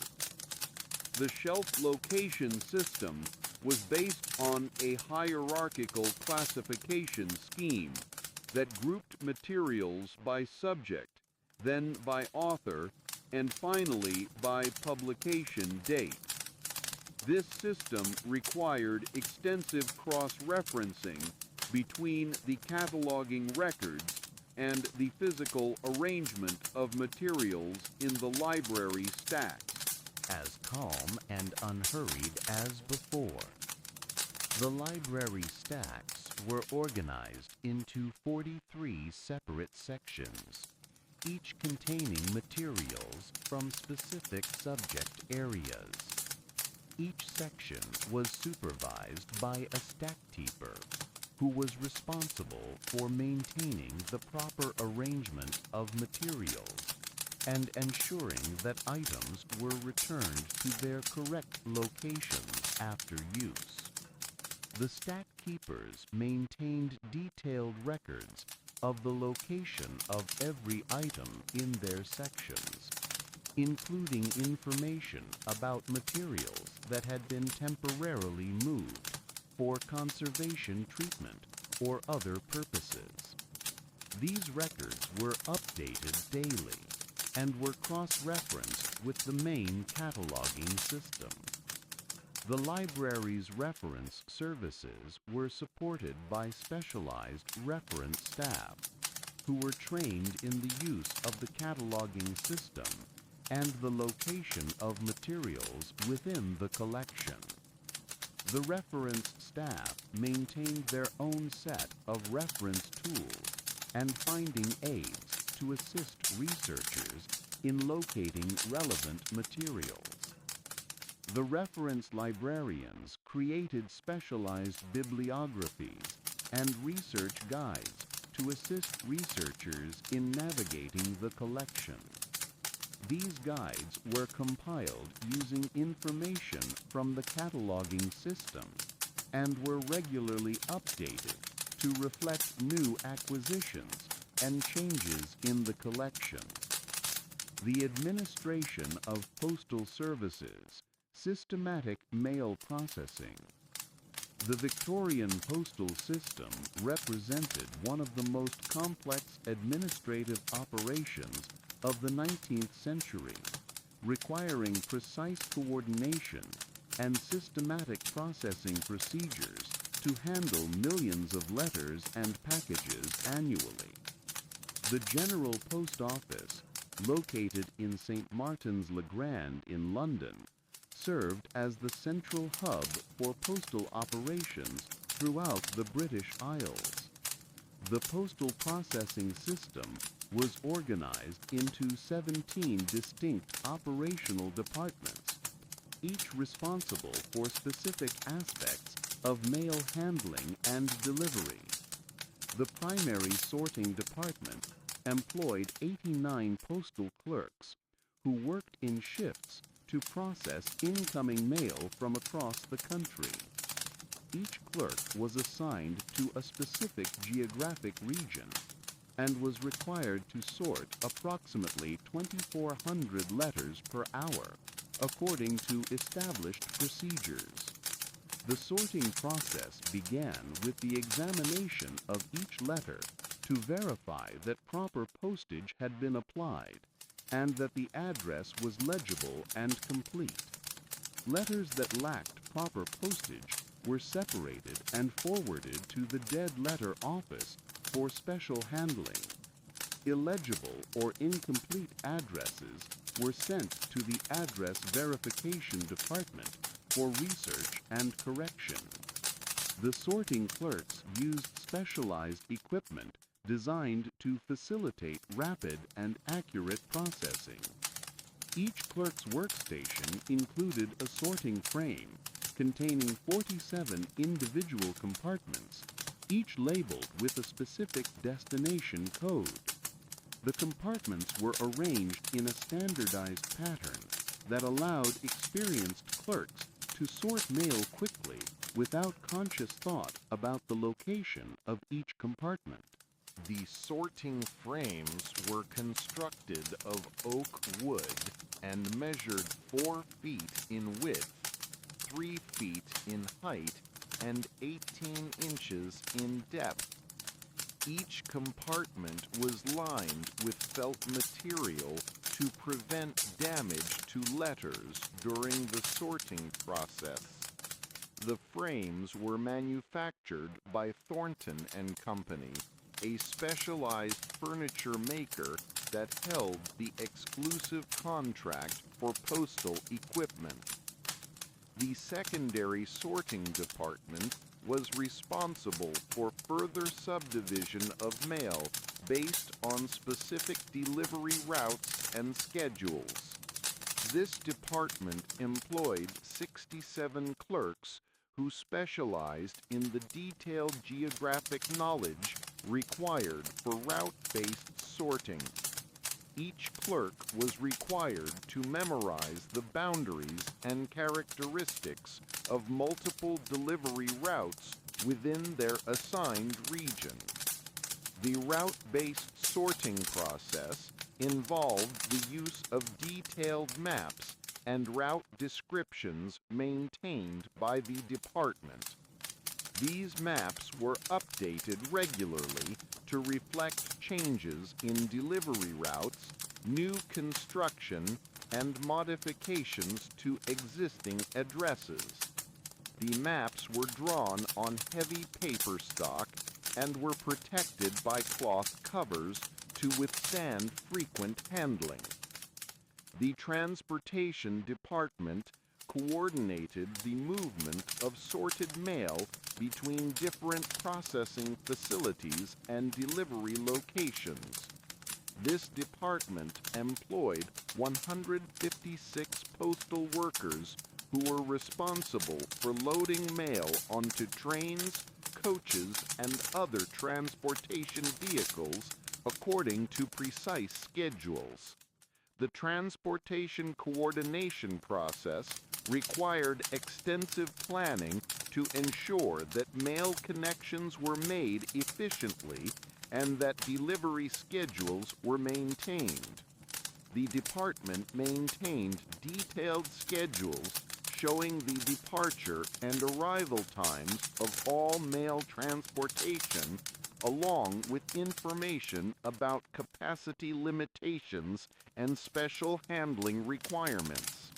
The shelf location system was based on a hierarchical classification scheme that grouped materials by subject, then by author, and finally by publication date. This system required extensive cross-referencing between the cataloging records and the physical arrangement of materials in the library stacks. As calm and unhurried as before. The library stacks were organized into 43 separate sections, each containing materials from specific subject areas. Each section was supervised by a stack keeper, who was responsible for maintaining the proper arrangement of materials and ensuring that items were returned to their correct locations after use. The stack keepers maintained detailed records of the location of every item in their sections, including information about materials that had been temporarily moved for conservation treatment or other purposes. These records were updated daily and were cross-referenced with the main cataloging system. The library's reference services were supported by specialized reference staff who were trained in the use of the cataloging system and the location of materials within the collection. The reference staff maintained their own set of reference tools and finding aids to assist researchers in locating relevant materials. The reference librarians created specialized bibliographies and research guides to assist researchers in navigating the collection. These guides were compiled using information from the cataloging system and were regularly updated to reflect new acquisitions and changes in the collection. The administration of postal services, systematic mail processing. The Victorian postal system represented one of the most complex administrative operations of the 19th century, requiring precise coordination and systematic processing procedures to handle millions of letters and packages annually. The General Post Office, located in St. Martin's Le Grand in London, served as the central hub for postal operations throughout the British Isles. The postal processing system was organized into 17 distinct operational departments, each responsible for specific aspects of mail handling and delivery. The primary sorting department employed 89 postal clerks who worked in shifts to process incoming mail from across the country. Each clerk was assigned to a specific geographic region and was required to sort approximately 2,400 letters per hour, according to established procedures. The sorting process began with the examination of each letter to verify that proper postage had been applied and that the address was legible and complete. Letters that lacked proper postage were separated and forwarded to the dead letter office for special handling. Illegible or incomplete addresses were sent to the address verification department for research and correction. The sorting clerks used specialized equipment designed to facilitate rapid and accurate processing. Each clerk's workstation included a sorting frame containing 47 individual compartments, each labeled with a specific destination code. The compartments were arranged in a standardized pattern that allowed experienced clerks to sort mail quickly without conscious thought about the location of each compartment. The sorting frames were constructed of oak wood and measured 4 feet in width, 3 feet in height, and 18 inches in depth. Each compartment was lined with felt material to prevent damage to letters during the sorting process. The frames were manufactured by Thornton and Company, a specialized furniture maker that held the exclusive contract for postal equipment. The secondary sorting department was responsible for further subdivision of mail based on specific delivery routes and schedules. This department employed 67 clerks who specialized in the detailed geographic knowledge required for route-based sorting. Each clerk was required to memorize the boundaries and characteristics of multiple delivery routes within their assigned region. The route-based sorting process involved the use of detailed maps and route descriptions maintained by the department. These maps were updated regularly to reflect changes in delivery routes, new construction, and modifications to existing addresses. The maps were drawn on heavy paper stock and were protected by cloth covers to withstand frequent handling. The Transportation Department coordinated the movement of sorted mail between different processing facilities and delivery locations. This department employed 156 postal workers who were responsible for loading mail onto trains, coaches, and other transportation vehicles according to precise schedules. The transportation coordination process required extensive planning to ensure that mail connections were made efficiently and that delivery schedules were maintained. The department maintained detailed schedules showing the departure and arrival times of all mail transportation, along with information about capacity limitations and special handling requirements.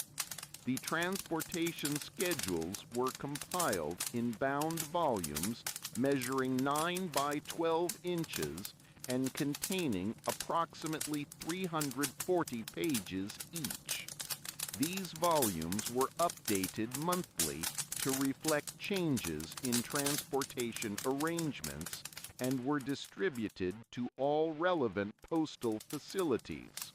The transportation schedules were compiled in bound volumes measuring 9 by 12 inches and containing approximately 340 pages each. These volumes were updated monthly to reflect changes in transportation arrangements and were distributed to all relevant postal facilities.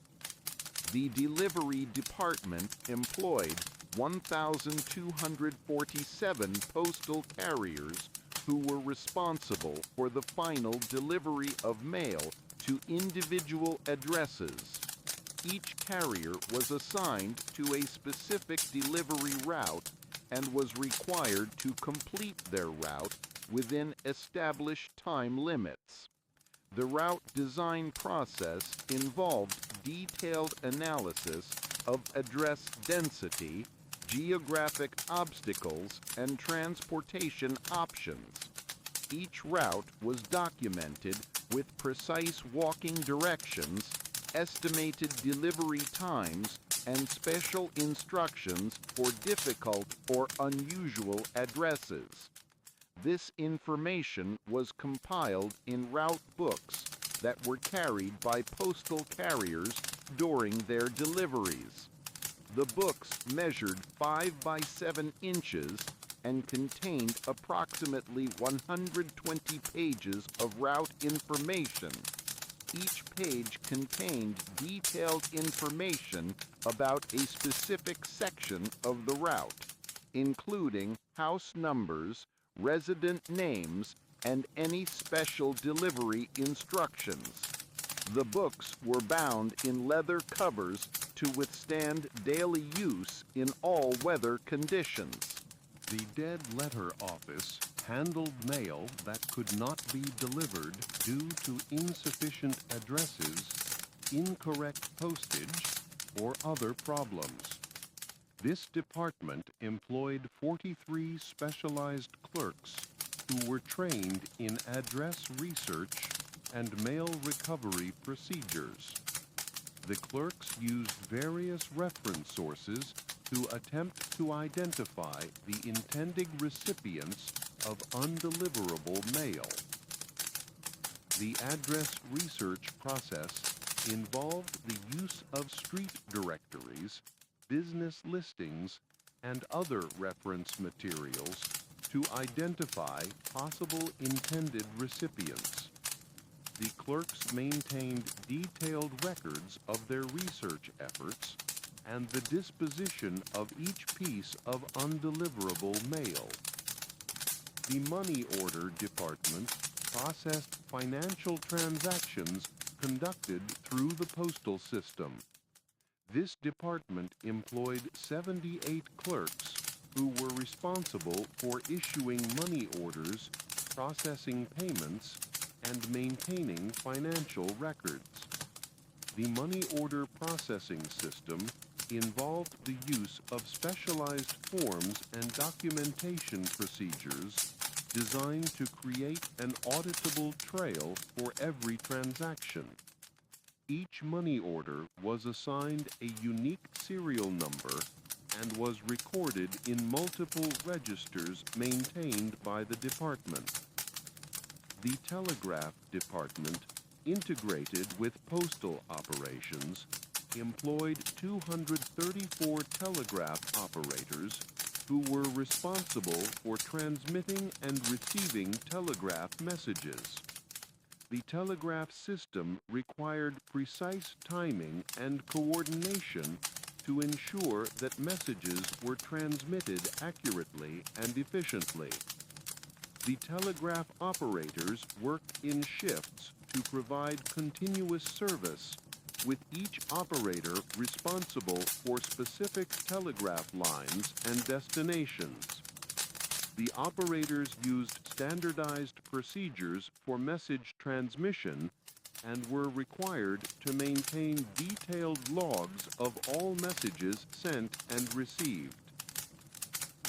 The delivery department employed 1,247 postal carriers who were responsible for the final delivery of mail to individual addresses. Each carrier was assigned to a specific delivery route and was required to complete their route within established time limits. The route design process involved detailed analysis of address density, geographic obstacles, and transportation options. Each route was documented with precise walking directions, estimated delivery times, and special instructions for difficult or unusual addresses. This information was compiled in route books that were carried by postal carriers during their deliveries. The books measured 5 by 7 inches and contained approximately 120 pages of route information. Each page contained detailed information about a specific section of the route, including house numbers, resident names, and any special delivery instructions. The books were bound in leather covers to withstand daily use in all weather conditions. The dead letter office handled mail that could not be delivered due to insufficient addresses, incorrect postage, or other problems. This department employed 43 specialized clerks who were trained in address research and mail recovery procedures. The clerks used various reference sources to attempt to identify the intended recipients of undeliverable mail. The address research process involved the use of street directories, business listings, and other reference materials to identify possible intended recipients. The clerks maintained detailed records of their research efforts and the disposition of each piece of undeliverable mail. The money order department processed financial transactions conducted through the postal system. This department employed 78 clerks who were responsible for issuing money orders, processing payments, and maintaining financial records. The money order processing system involved the use of specialized forms and documentation procedures designed to create an auditable trail for every transaction. Each money order was assigned a unique serial number and was recorded in multiple registers maintained by the department. The telegraph department, integrated with postal operations, employed 234 telegraph operators who were responsible for transmitting and receiving telegraph messages. The telegraph system required precise timing and coordination to ensure that messages were transmitted accurately and efficiently. The telegraph operators worked in shifts to provide continuous service, with each operator responsible for specific telegraph lines and destinations. The operators used standardized procedures for message transmission and were required to maintain detailed logs of all messages sent and received.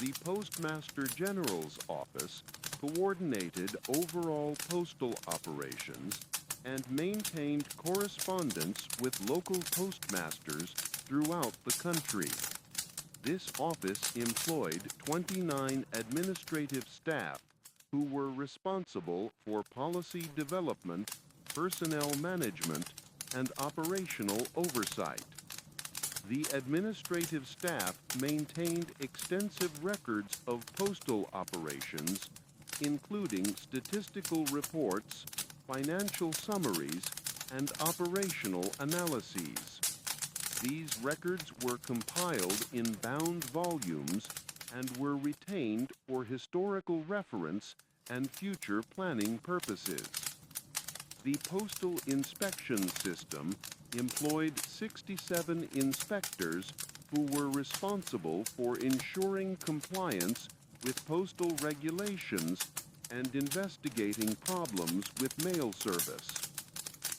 The Postmaster General's office coordinated overall postal operations and maintained correspondence with local postmasters throughout the country. This office employed 29 administrative staff who were responsible for policy development, personnel management, and operational oversight. The administrative staff maintained extensive records of postal operations, including statistical reports, financial summaries, and operational analyses. These records were compiled in bound volumes and were retained for historical reference and future planning purposes. The postal inspection system employed 67 inspectors who were responsible for ensuring compliance with postal regulations and investigating problems with mail service.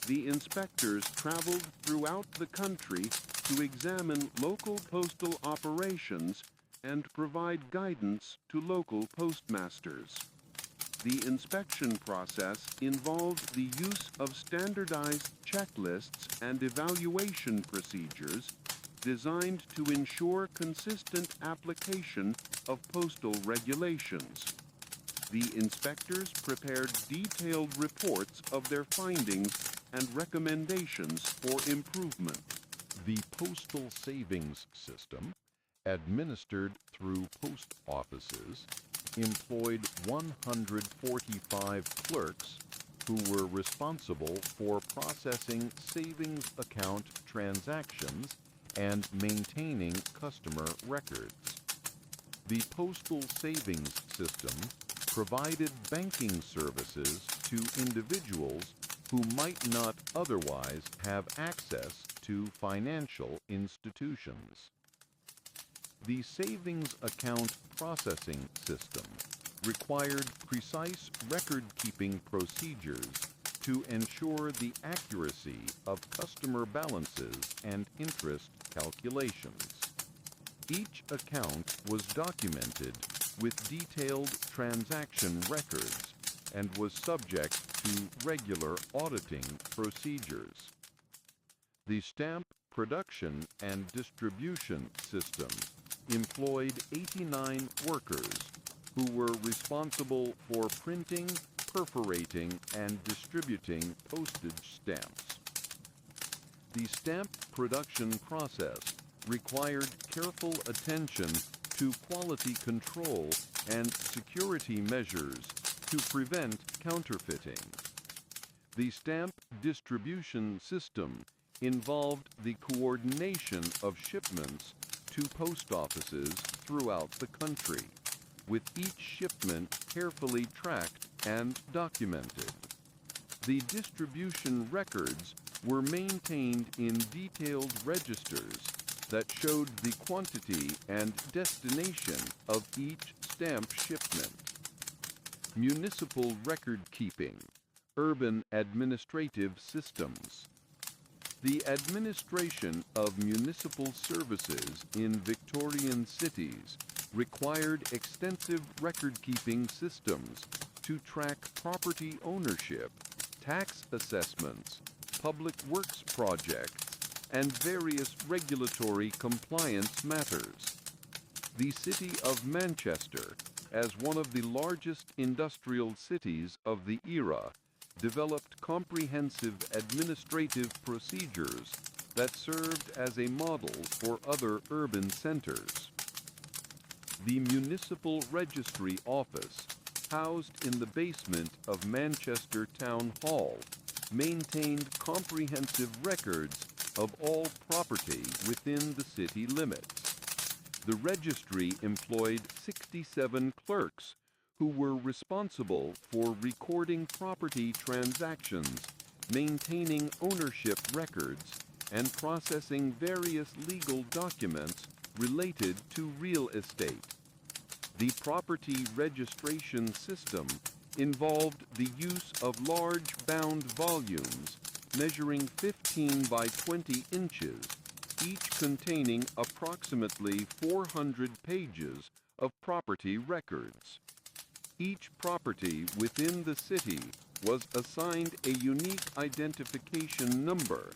The inspectors traveled throughout the country to examine local postal operations and provide guidance to local postmasters. The inspection process involved the use of standardized checklists and evaluation procedures designed to ensure consistent application of postal regulations. The inspectors prepared detailed reports of their findings and recommendations for improvement. The postal savings system, administered through post offices, employed 145 clerks who were responsible for processing savings account transactions and maintaining customer records. The postal savings system provided banking services to individuals who might not otherwise have access to financial institutions. The savings account processing system required precise record-keeping procedures to ensure the accuracy of customer balances and interest calculations. Each account was documented with detailed transaction records and was subject to regular auditing procedures. The stamp production and distribution system employed 89 workers who were responsible for printing, perforating, and distributing postage stamps. The stamp production process required careful attention to quality control and security measures to prevent counterfeiting. The stamp distribution system involved the coordination of shipments to post offices throughout the country, with each shipment carefully tracked and documented. The distribution records were maintained in detailed registers that showed the quantity and destination of each stamp shipment. Municipal record keeping, urban administrative systems. The administration of municipal services in Victorian cities required extensive record-keeping systems to track property ownership, tax assessments, public works projects, and various regulatory compliance matters. The city of Manchester, as one of the largest industrial cities of the era, developed comprehensive administrative procedures that served as a model for other urban centers. The Municipal Registry Office, housed in the basement of Manchester Town Hall, maintained comprehensive records of all property within the city limits. The registry employed 67 clerks who were responsible for recording property transactions, maintaining ownership records, and processing various legal documents related to real estate. The property registration system involved the use of large bound volumes measuring 15 by 20 inches, each containing approximately 400 pages of property records. Each property within the city was assigned a unique identification number,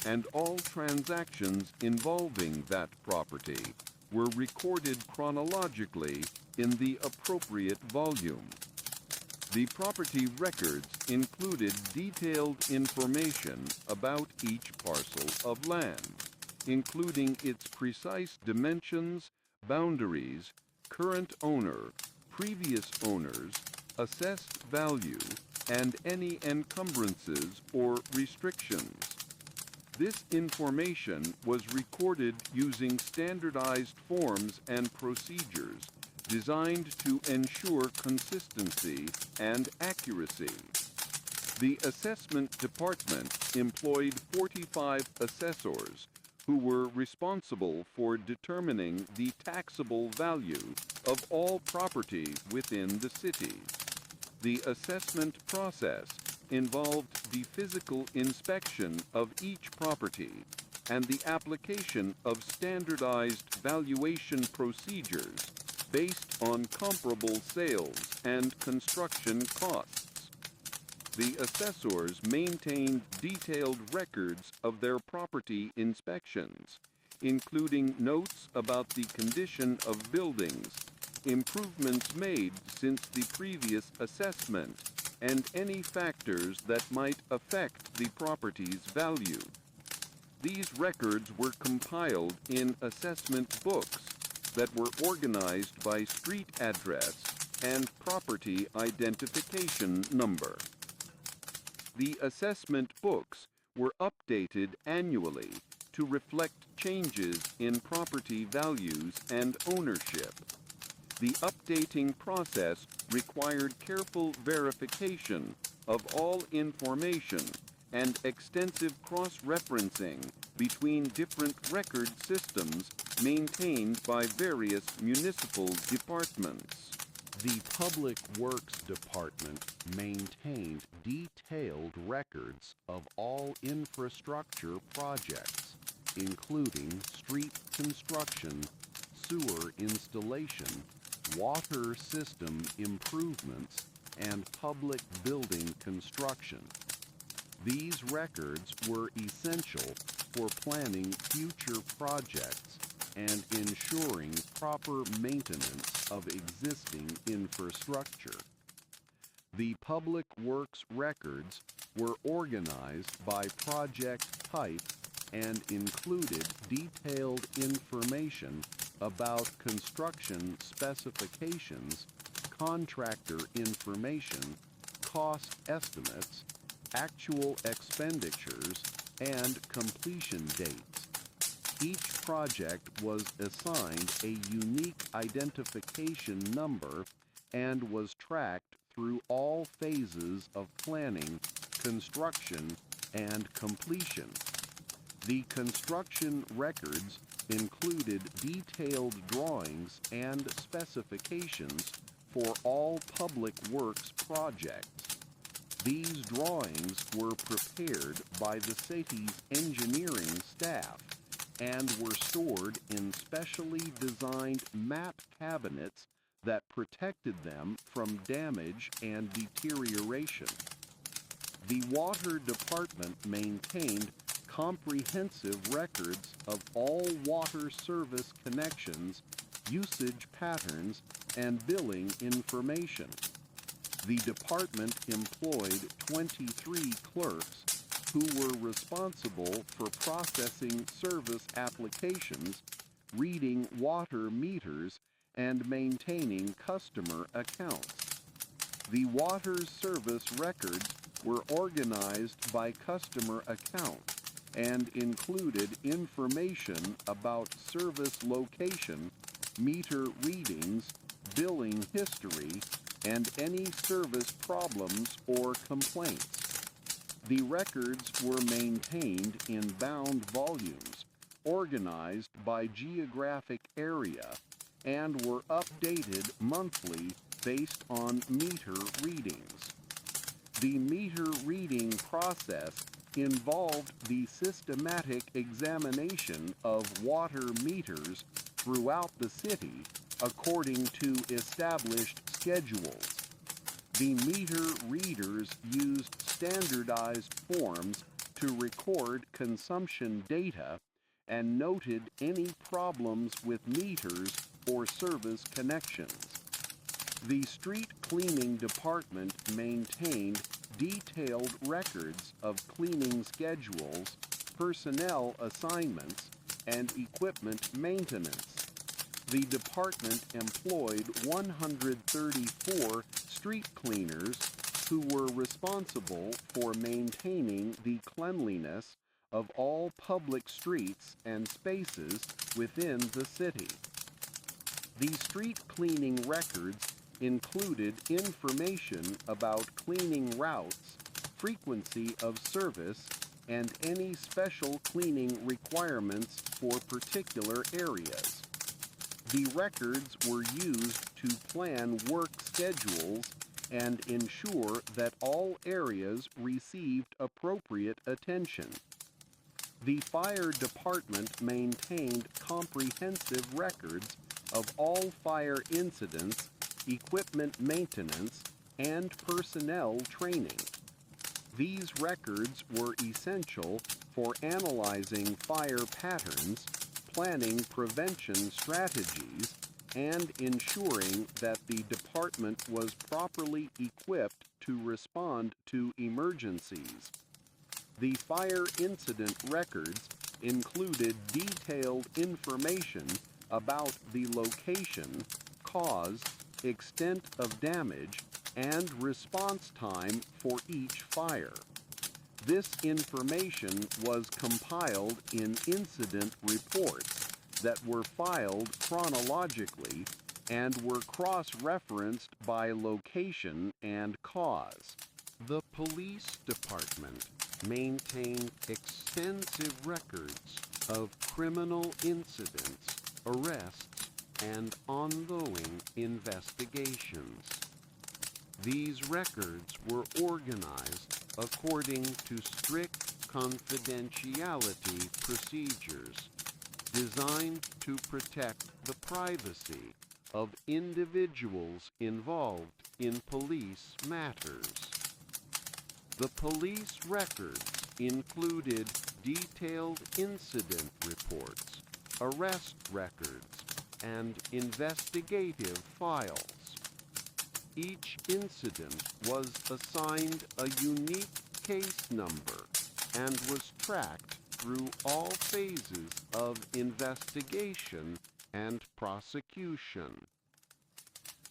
and all transactions involving that property were recorded chronologically in the appropriate volume. The property records included detailed information about each parcel of land, including its precise dimensions, boundaries, current owner, previous owners, assessed value, and any encumbrances or restrictions. This information was recorded using standardized forms and procedures designed to ensure consistency and accuracy. The assessment department employed 45 assessors who were responsible for determining the taxable value of all property within the city. The assessment process involved the physical inspection of each property and the application of standardized valuation procedures based on comparable sales and construction costs. The assessors maintained detailed records of their property inspections, including notes about the condition of buildings, improvements made since the previous assessment, and any factors that might affect the property's value. These records were compiled in assessment books that were organized by street address and property identification number. The assessment books were updated annually to reflect changes in property values and ownership. The updating process required careful verification of all information and extensive cross-referencing between different record systems maintained by various municipal departments. The Public Works Department maintained detailed records of all infrastructure projects, including street construction, sewer installation, water system improvements, and public building construction. These records were essential for planning future projects and ensuring proper maintenance of existing infrastructure. The Public Works records were organized by project type and included detailed information about construction specifications, contractor information, cost estimates, actual expenditures, and completion dates. Each project was assigned a unique identification number and was tracked through all phases of planning, construction, and completion. The construction records included detailed drawings and specifications for all public works projects. These drawings were prepared by the city's engineering staff and were stored in specially designed map cabinets that protected them from damage and deterioration. The Water Department maintained comprehensive records of all water service connections, usage patterns, and billing information. The department employed 23 clerks who were responsible for processing service applications, reading water meters, and maintaining customer accounts. The water service records were organized by customer account and included information about service location, meter readings, billing history, and any service problems or complaints. The records were maintained in bound volumes, organized by geographic area, and were updated monthly based on meter readings. The meter reading process involved the systematic examination of water meters throughout the city according to established schedules. The meter readers used standardized forms to record consumption data and noted any problems with meters or service connections. The street cleaning department maintained detailed records of cleaning schedules, personnel assignments, and equipment maintenance. The department employed 134 street cleaners who were responsible for maintaining the cleanliness of all public streets and spaces within the city. The street cleaning records included information about cleaning routes, frequency of service, and any special cleaning requirements for particular areas. The records were used to plan work schedules and ensure that all areas received appropriate attention. The fire department maintained comprehensive records of all fire incidents, equipment maintenance, and personnel training. These records were essential for analyzing fire patterns, planning prevention strategies, and ensuring that the department was properly equipped to respond to emergencies. The fire incident records included detailed information about the location, cause, extent of damage, and response time for each fire. This information was compiled in incident reports that were filed chronologically and were cross-referenced by location and cause. The police department maintained extensive records of criminal incidents, arrests, and ongoing investigations. These records were organized according to strict confidentiality procedures designed to protect the privacy of individuals involved in police matters. The police records included detailed incident reports, arrest records, and investigative files. Each incident was assigned a unique case number and was tracked through all phases of investigation and prosecution.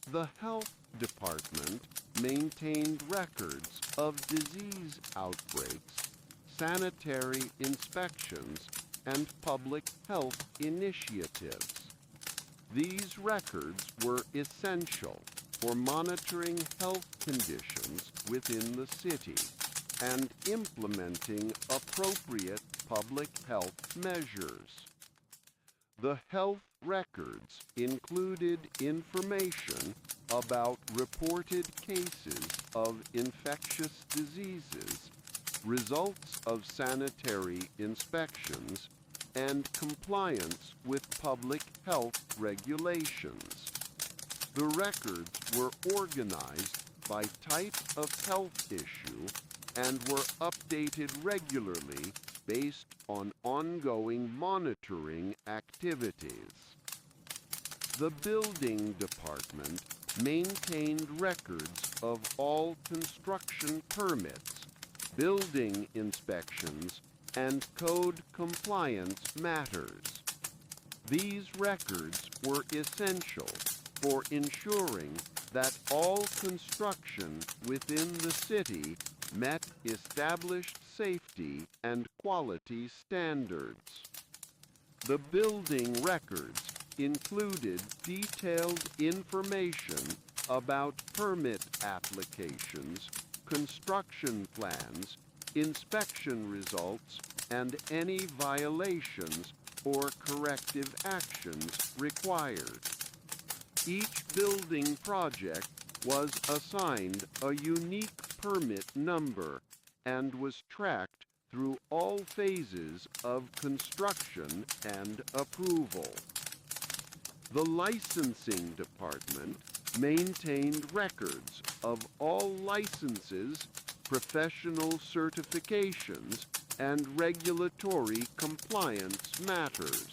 The health department maintained records of disease outbreaks, sanitary inspections, and public health initiatives. These records were essential for monitoring health conditions within the city and implementing appropriate public health measures. The health records included information about reported cases of infectious diseases, results of sanitary inspections, and compliance with public health regulations. The records were organized by type of health issue and were updated regularly based on ongoing monitoring activities. The building department maintained records of all construction permits, building inspections, and code compliance matters. These records were essential for ensuring that all construction within the city met established safety and quality standards. The building records included detailed information about permit applications, construction plans, inspection results, and any violations or corrective actions required. Each building project was assigned a unique permit number and was tracked through all phases of construction and approval. The licensing department maintained records of all licenses, professional certifications, and regulatory compliance matters.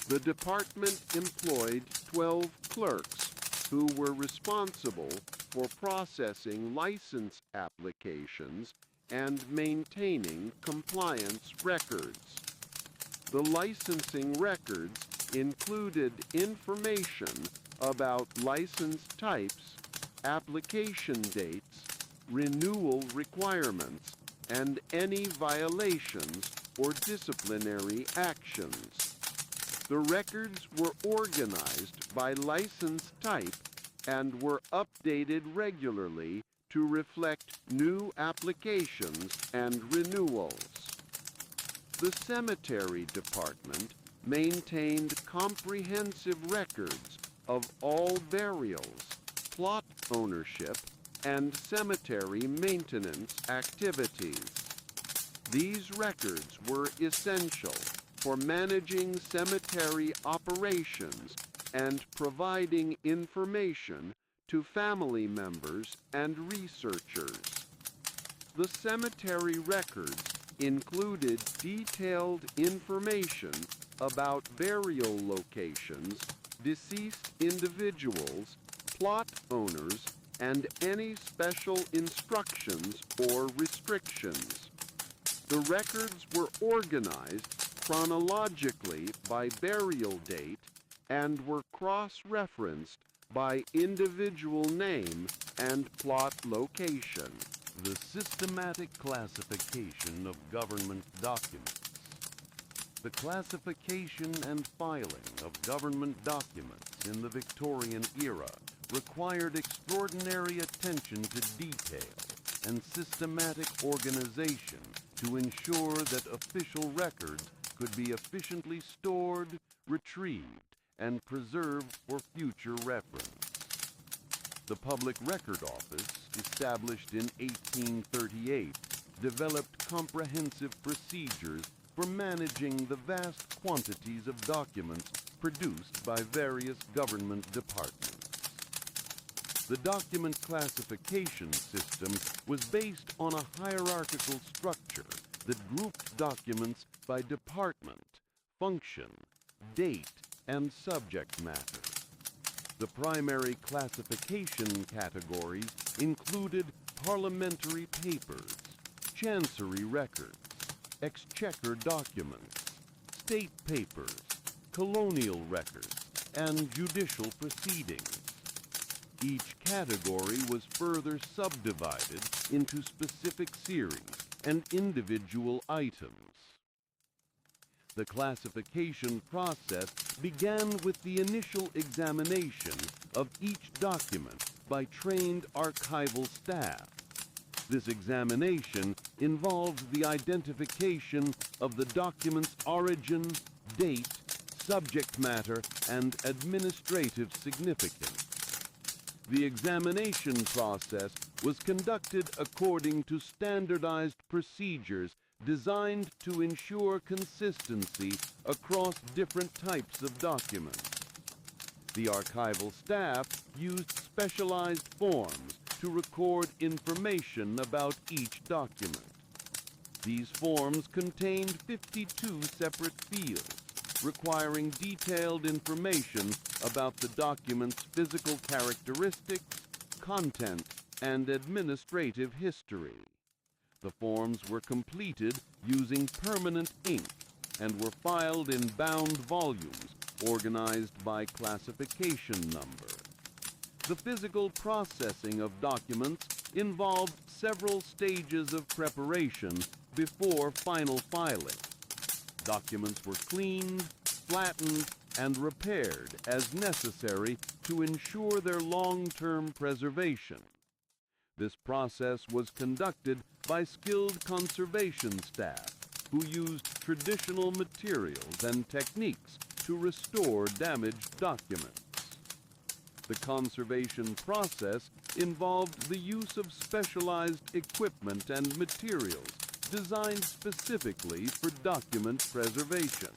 The department employed 12 clerks who were responsible for processing license applications and maintaining compliance records. The licensing records included information about license types, application dates, renewal requirements, and any violations or disciplinary actions. The records were organized by license type and were updated regularly to reflect new applications and renewals. The cemetery department maintained comprehensive records of all burials, plot ownership, and cemetery maintenance activities. These records were essential for managing cemetery operations and providing information to family members and researchers. The cemetery records included detailed information about burial locations, deceased individuals, plot owners, and any special instructions or restrictions. The records were organized chronologically by burial date and were cross-referenced by individual name and plot location. The systematic classification of government documents. The classification and filing of government documents in the Victorian era required extraordinary attention to detail and systematic organization to ensure that official records could be efficiently stored, retrieved, and preserved for future reference. The Public Record Office, established in 1838, developed comprehensive procedures for managing the vast quantities of documents produced by various government departments. The document classification system was based on a hierarchical structure that grouped documents by department, function, date, and subject matter. The primary classification categories included parliamentary papers, chancery records, exchequer documents, state papers, colonial records, and judicial proceedings. Each category was further subdivided into specific series and individual items. The classification process began with the initial examination of each document by trained archival staff. This examination involved the identification of the document's origin, date, subject matter, and administrative significance. The examination process was conducted according to standardized procedures designed to ensure consistency across different types of documents. The archival staff used specialized forms to record information about each document. These forms contained 52 separate fields, requiring detailed information about the document's physical characteristics, content, and administrative history. The forms were completed using permanent ink and were filed in bound volumes organized by classification number. The physical processing of documents involved several stages of preparation before final filing. Documents were cleaned, flattened, and repaired as necessary to ensure their long-term preservation. This process was conducted by skilled conservation staff who used traditional materials and techniques to restore damaged documents. The conservation process involved the use of specialized equipment and materials designed specifically for document preservation.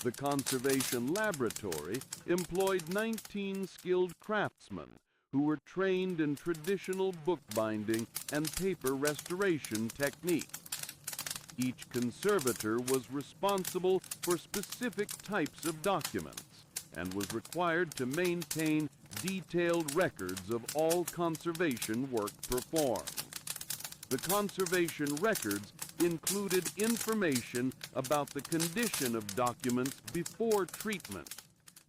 The conservation laboratory employed 19 skilled craftsmen who were trained in traditional bookbinding and paper restoration techniques. Each conservator was responsible for specific types of documents and was required to maintain detailed records of all conservation work performed. The conservation records included information about the condition of documents before treatment,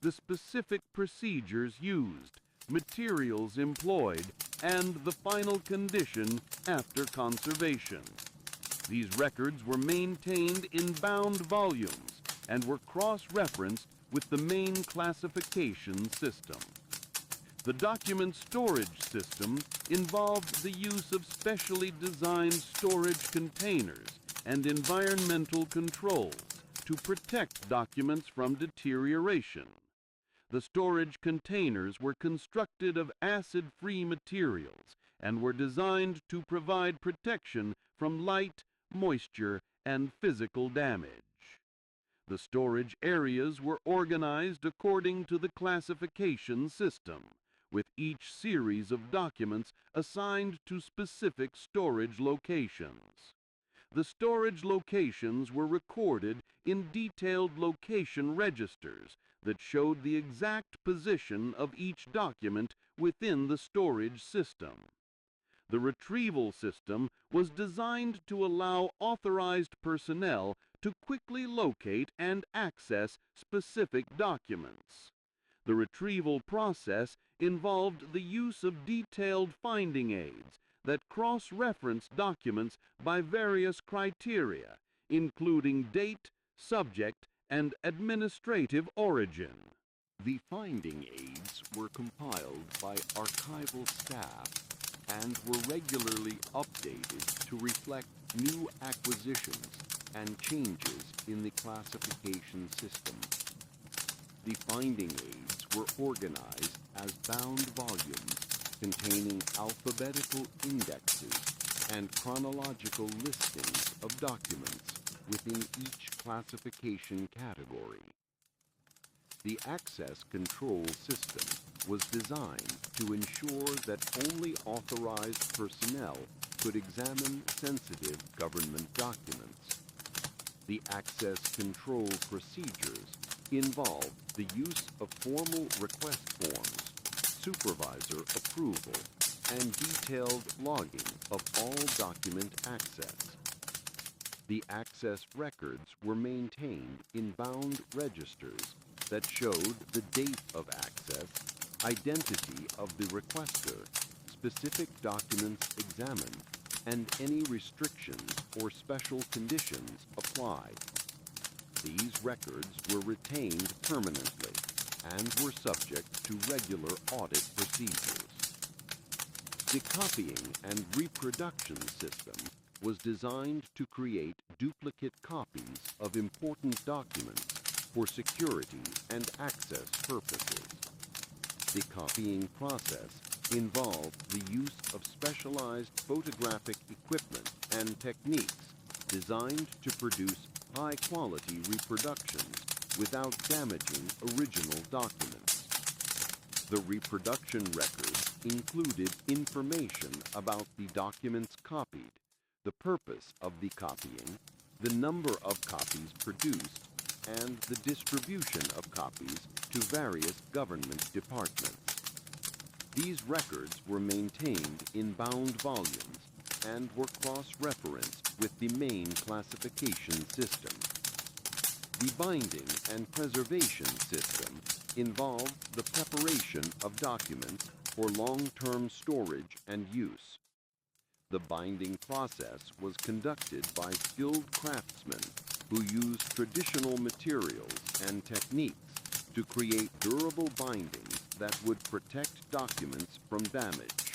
the specific procedures used, materials employed, and the final condition after conservation. These records were maintained in bound volumes and were cross-referenced with the main classification system. The document storage system involved the use of specially designed storage containers and environmental controls to protect documents from deterioration. The storage containers were constructed of acid-free materials and were designed to provide protection from light, moisture, and physical damage. The storage areas were organized according to the classification system, with each series of documents assigned to specific storage locations. The storage locations were recorded in detailed location registers that showed the exact position of each document within the storage system. The retrieval system was designed to allow authorized personnel to quickly locate and access specific documents. The retrieval process involved the use of detailed finding aids that cross-reference documents by various criteria, including date, subject, and administrative origin. The finding aids were compiled by archival staff and were regularly updated to reflect new acquisitions and changes in the classification system. The finding aids were organized as bound volumes containing alphabetical indexes and chronological listings of documents within each classification category. The access control system was designed to ensure that only authorized personnel could examine sensitive government documents. The access control procedures involved the use of formal request forms, supervisor approval, and detailed logging of all document access. The access records were maintained in bound registers that showed the date of access, identity of the requester, specific documents examined, and any restrictions or special conditions applied. These records were retained permanently and were subject to regular audit procedures. The copying and reproduction system was designed to create duplicate copies of important documents for security and access purposes. The copying process involved the use of specialized photographic equipment and techniques designed to produce high-quality reproductions without damaging original documents. The reproduction records included information about the documents copied, the purpose of the copying, the number of copies produced, and the distribution of copies to various government departments. These records were maintained in bound volumes and were cross-referenced with the main classification system. The binding and preservation system involved the preparation of documents for long-term storage and use. The binding process was conducted by skilled craftsmen who used traditional materials and techniques to create durable bindings that would protect documents from damage.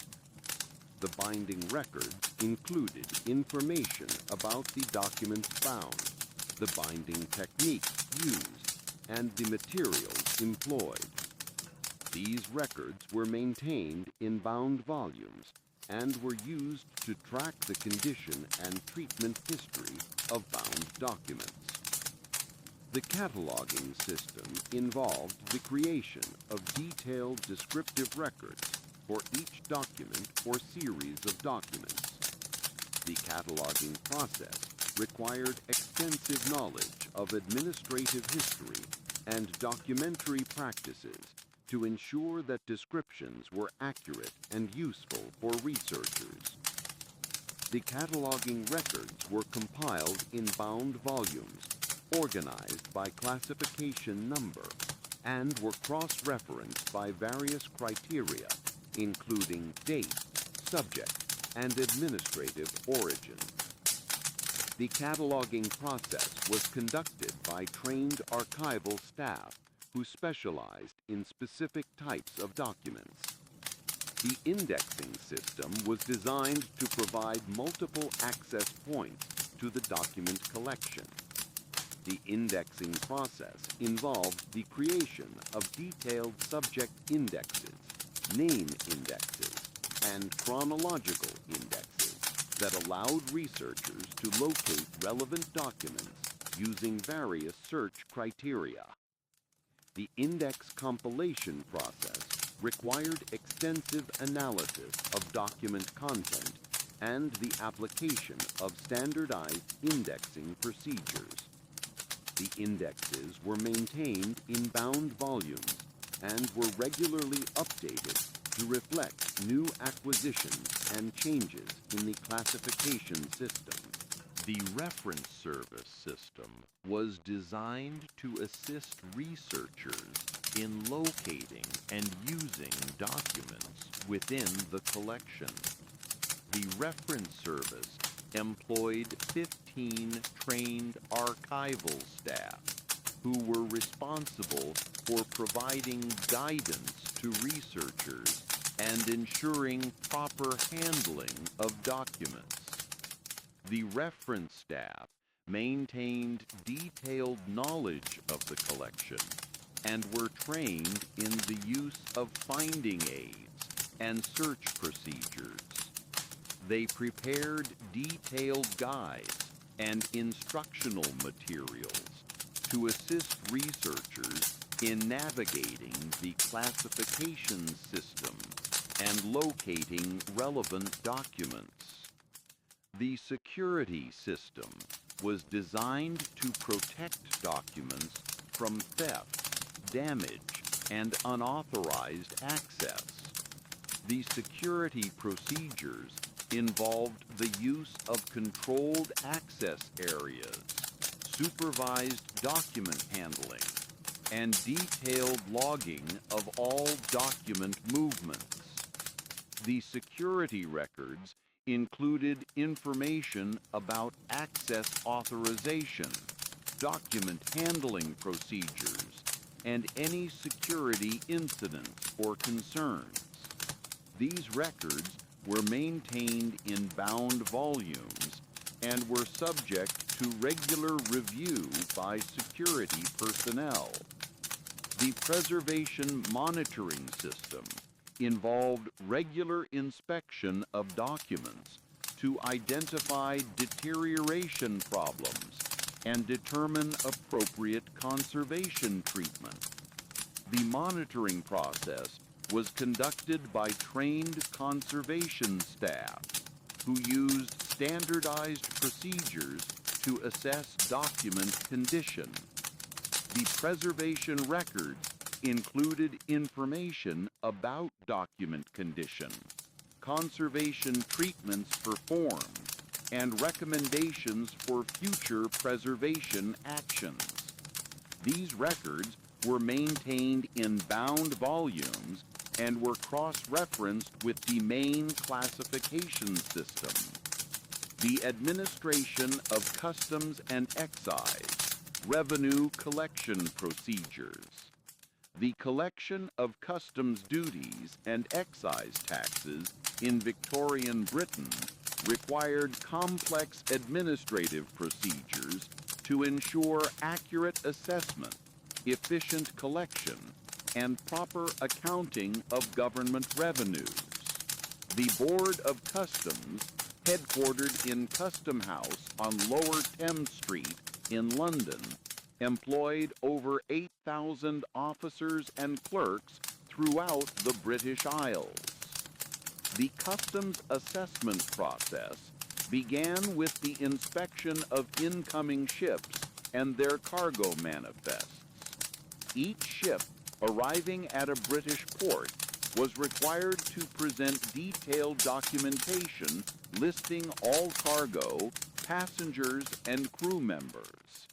The binding records included information about the documents bound, the binding techniques used, and the materials employed. These records were maintained in bound volumes and were used to track the condition and treatment history of bound documents. The cataloging system involved the creation of detailed descriptive records for each document or series of documents. The cataloging process required extensive knowledge of administrative history and documentary practices to ensure that descriptions were accurate and useful for researchers. The cataloging records were compiled in bound volumes, organized by classification number, and were cross-referenced by various criteria, including date, subject, and administrative origin. The cataloging process was conducted by trained archival staff who specialized in specific types of documents. The indexing system was designed to provide multiple access points to the document collection. The indexing process involved the creation of detailed subject indexes, name indexes, and chronological indexes that allowed researchers to locate relevant documents using various search criteria. The index compilation process required extensive analysis of document content and the application of standardized indexing procedures. The indexes were maintained in bound volumes and were regularly updated to reflect new acquisitions and changes in the classification system. The reference service system was designed to assist researchers in locating and using documents within the collection. The reference service employed 15 trained archival staff who were responsible for providing guidance to researchers and ensuring proper handling of documents. The reference staff maintained detailed knowledge of the collection and were trained in the use of finding aids and search procedures. They prepared detailed guides and instructional materials to assist researchers in navigating the classification system and locating relevant documents. The security system was designed to protect documents from theft, damage, and unauthorized access. The security procedures involved the use of controlled access areas, supervised document handling, and detailed logging of all document movements. The security records included information about access authorization, document handling procedures, and any security incidents or concerns. These records were maintained in bound volumes and were subject to regular review by security personnel. The preservation monitoring system involved regular inspection of documents to identify deterioration problems and determine appropriate conservation treatment. The monitoring process was conducted by trained conservation staff who used standardized procedures to assess document condition. The preservation records included information about document condition, conservation treatments performed, and recommendations for future preservation actions. These records were maintained in bound volumes and were cross-referenced with the main classification system. The administration of customs and excise, revenue collection procedures. The collection of customs duties and excise taxes in Victorian Britain required complex administrative procedures to ensure accurate assessment, efficient collection, and proper accounting of government revenues. The Board of Customs, headquartered in Custom House on Lower Thames Street in London, employed over 8,000 officers and clerks throughout the British Isles. The customs assessment process began with the inspection of incoming ships and their cargo manifests. Each ship arriving at a British port was required to present detailed documentation listing all cargo, passengers, and crew members.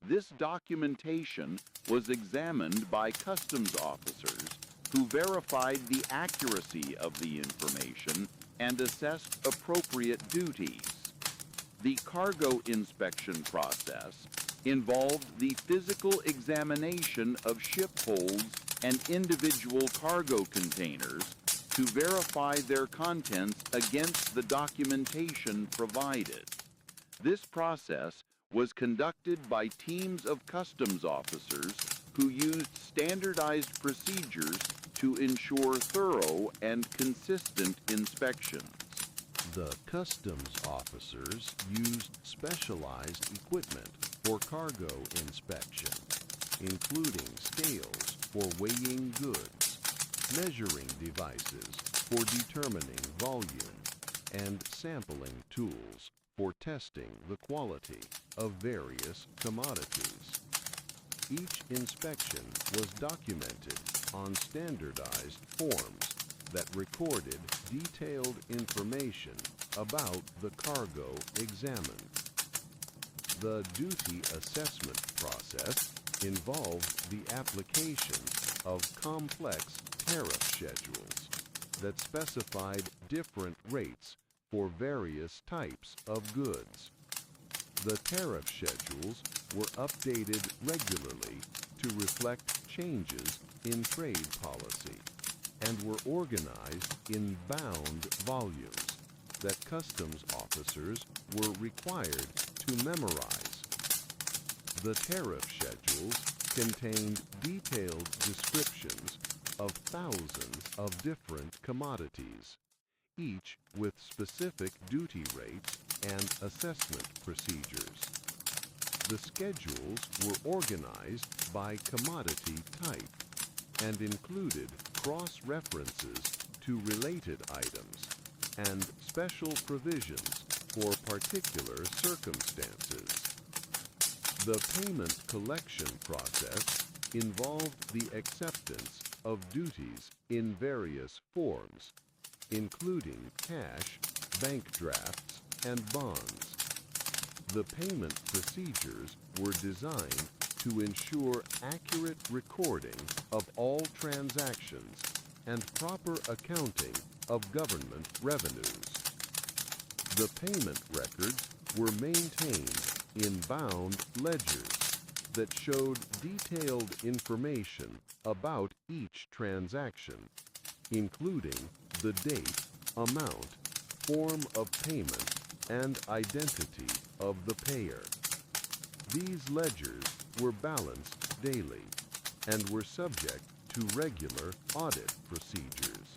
This documentation was examined by customs officers who verified the accuracy of the information and assessed appropriate duties. The cargo inspection process involved the physical examination of ship holds and individual cargo containers to verify their contents against the documentation provided. This process was conducted by teams of customs officers who used standardized procedures to ensure thorough and consistent inspections. The customs officers used specialized equipment for cargo inspection, including scales for weighing goods, measuring devices for determining volume, and sampling tools for testing the quality of various commodities. Each inspection was documented on standardized forms that recorded detailed information about the cargo examined. The duty assessment process involved the application of complex tariff schedules that specified different rates for various types of goods. The tariff schedules were updated regularly to reflect changes in trade policy and were organized in bound volumes that customs officers were required to memorize. The tariff schedules contained detailed descriptions of thousands of different commodities, each with specific duty rates and assessment procedures. The schedules were organized by commodity type and included cross-references to related items and special provisions for particular circumstances. The payment collection process involved the acceptance of duties in various forms, including cash, bank drafts, and bonds. The payment procedures were designed to ensure accurate recording of all transactions and proper accounting of government revenues. The payment records were maintained in bound ledgers that showed detailed information about each transaction, including the date, amount, form of payment, and identity of the payer. These ledgers were balanced daily and were subject to regular audit procedures.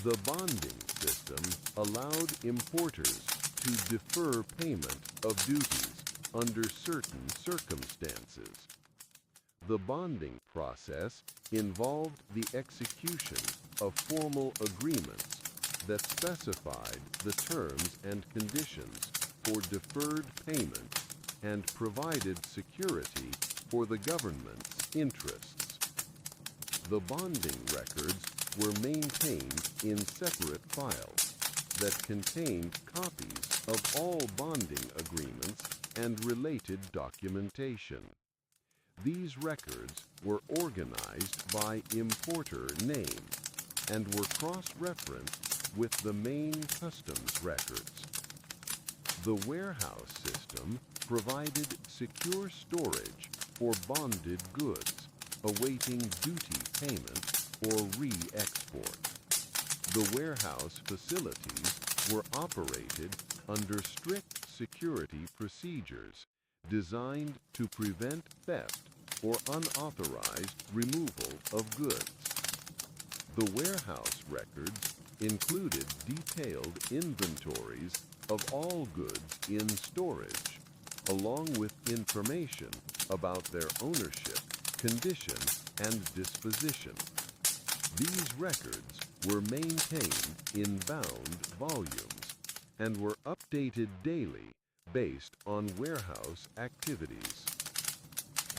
The bonding system allowed importers to defer payment of duties under certain circumstances. The bonding process involved the execution of formal agreements that specified the terms and conditions for deferred payment and provided security for the government's interests. The bonding records were maintained in separate files that contained copies of all bonding agreements and related documentation. These records were organized by importer name and were cross-referenced with the main customs records. The warehouse system provided secure storage for bonded goods awaiting duty payment or re-export. The warehouse facilities were operated under strict security procedures designed to prevent theft or unauthorized removal of goods. The warehouse records included detailed inventories of all goods in storage, along with information about their ownership, condition, and disposition. These records were maintained in bound volumes and were updated daily based on warehouse activities.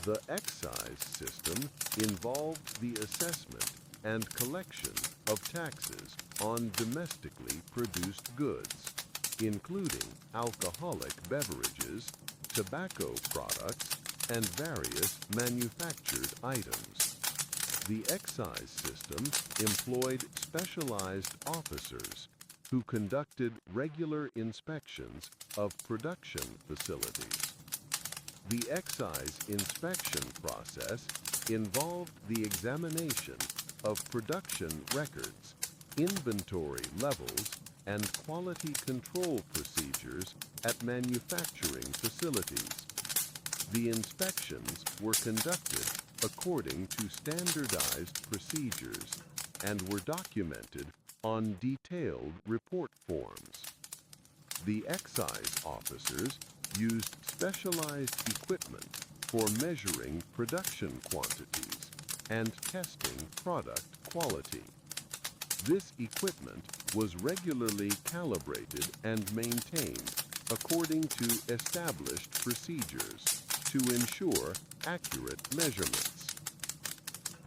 The excise system involved the assessment and collection of taxes on domestically produced goods, including alcoholic beverages, tobacco products, and various manufactured items. The excise system employed specialized officers who conducted regular inspections of production facilities. The excise inspection process involved the examination of production records, inventory levels, and quality control procedures at manufacturing facilities. The inspections were conducted according to standardized procedures and were documented on detailed report forms. The excise officers used specialized equipment for measuring production quantities and testing product quality. This equipment was regularly calibrated and maintained according to established procedures to ensure accurate measurements.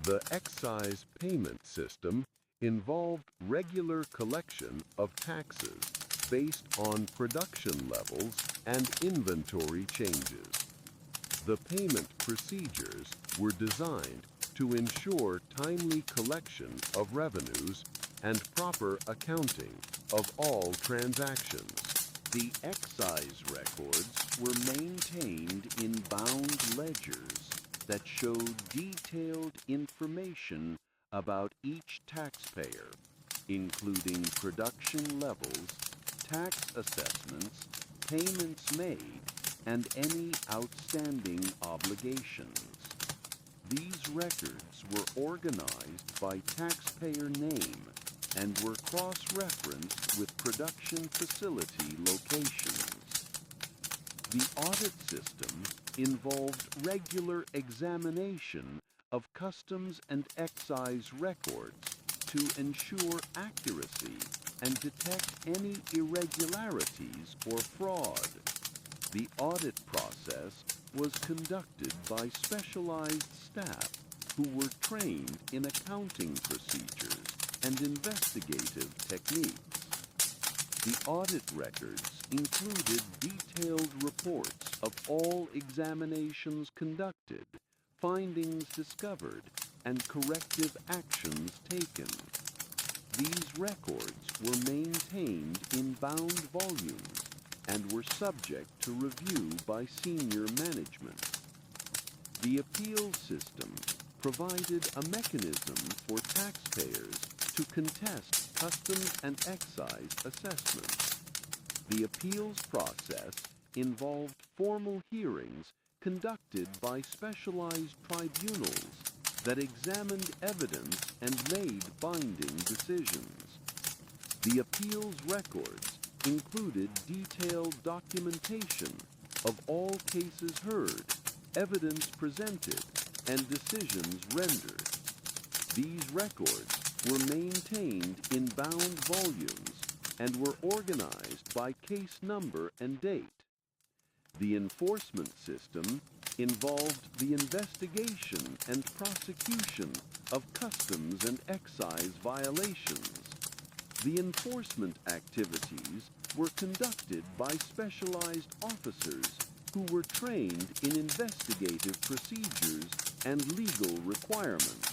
The excise payment system involved regular collection of taxes based on production levels and inventory changes. The payment procedures were designed to ensure timely collection of revenues and proper accounting of all transactions. The excise records were maintained in bound ledgers that showed detailed information about each taxpayer, including production levels, tax assessments, payments made, and any outstanding obligations. These records were organized by taxpayer name and were cross-referenced with production facility locations. The audit system involved regular examination of customs and excise records to ensure accuracy and detect any irregularities or fraud. The audit process was conducted by specialized staff who were trained in accounting procedures and investigative techniques. The audit records included detailed reports of all examinations conducted, findings discovered, and corrective actions taken. These records were maintained in bound volumes and were subject to review by senior management. The appeal system provided a mechanism for taxpayers to contest customs and excise assessments. The appeals process involved formal hearings conducted by specialized tribunals that examined evidence and made binding decisions. The appeals records included detailed documentation of all cases heard, evidence presented, and decisions rendered. These records were maintained in bound volumes and were organized by case number and date. The enforcement system involved the investigation and prosecution of customs and excise violations. The enforcement activities were conducted by specialized officers who were trained in investigative procedures and legal requirements.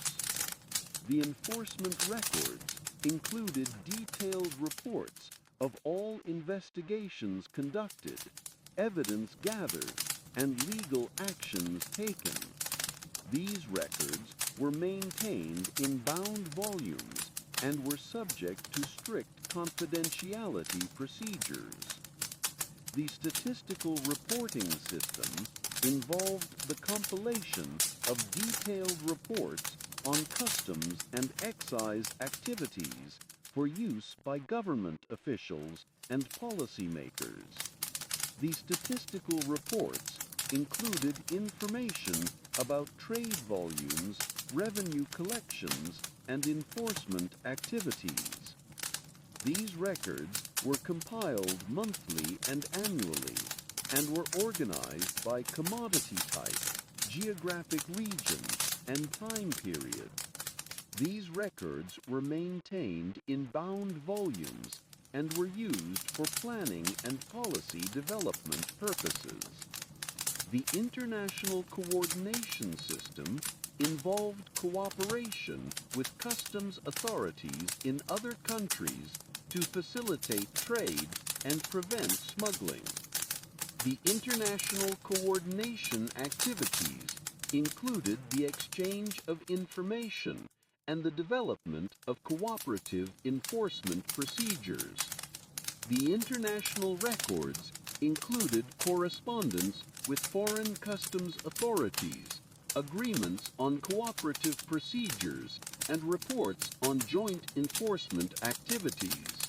The enforcement records included detailed reports of all investigations conducted, evidence gathered, and legal actions taken. These records were maintained in bound volumes and were subject to strict confidentiality procedures. The statistical reporting system involved the compilation of detailed reports on customs and excise activities for use by government officials and policymakers. The statistical reports included information about trade volumes, revenue collections, and enforcement activities. These records were compiled monthly and annually and were organized by commodity type, geographic region, and time period. These records were maintained in bound volumes and were used for planning and policy development purposes. The international coordination system involved cooperation with customs authorities in other countries to facilitate trade and prevent smuggling. The international coordination activities included the exchange of information and the development of cooperative enforcement procedures. The international records included correspondence with foreign customs authorities, agreements on cooperative procedures, and reports on joint enforcement activities.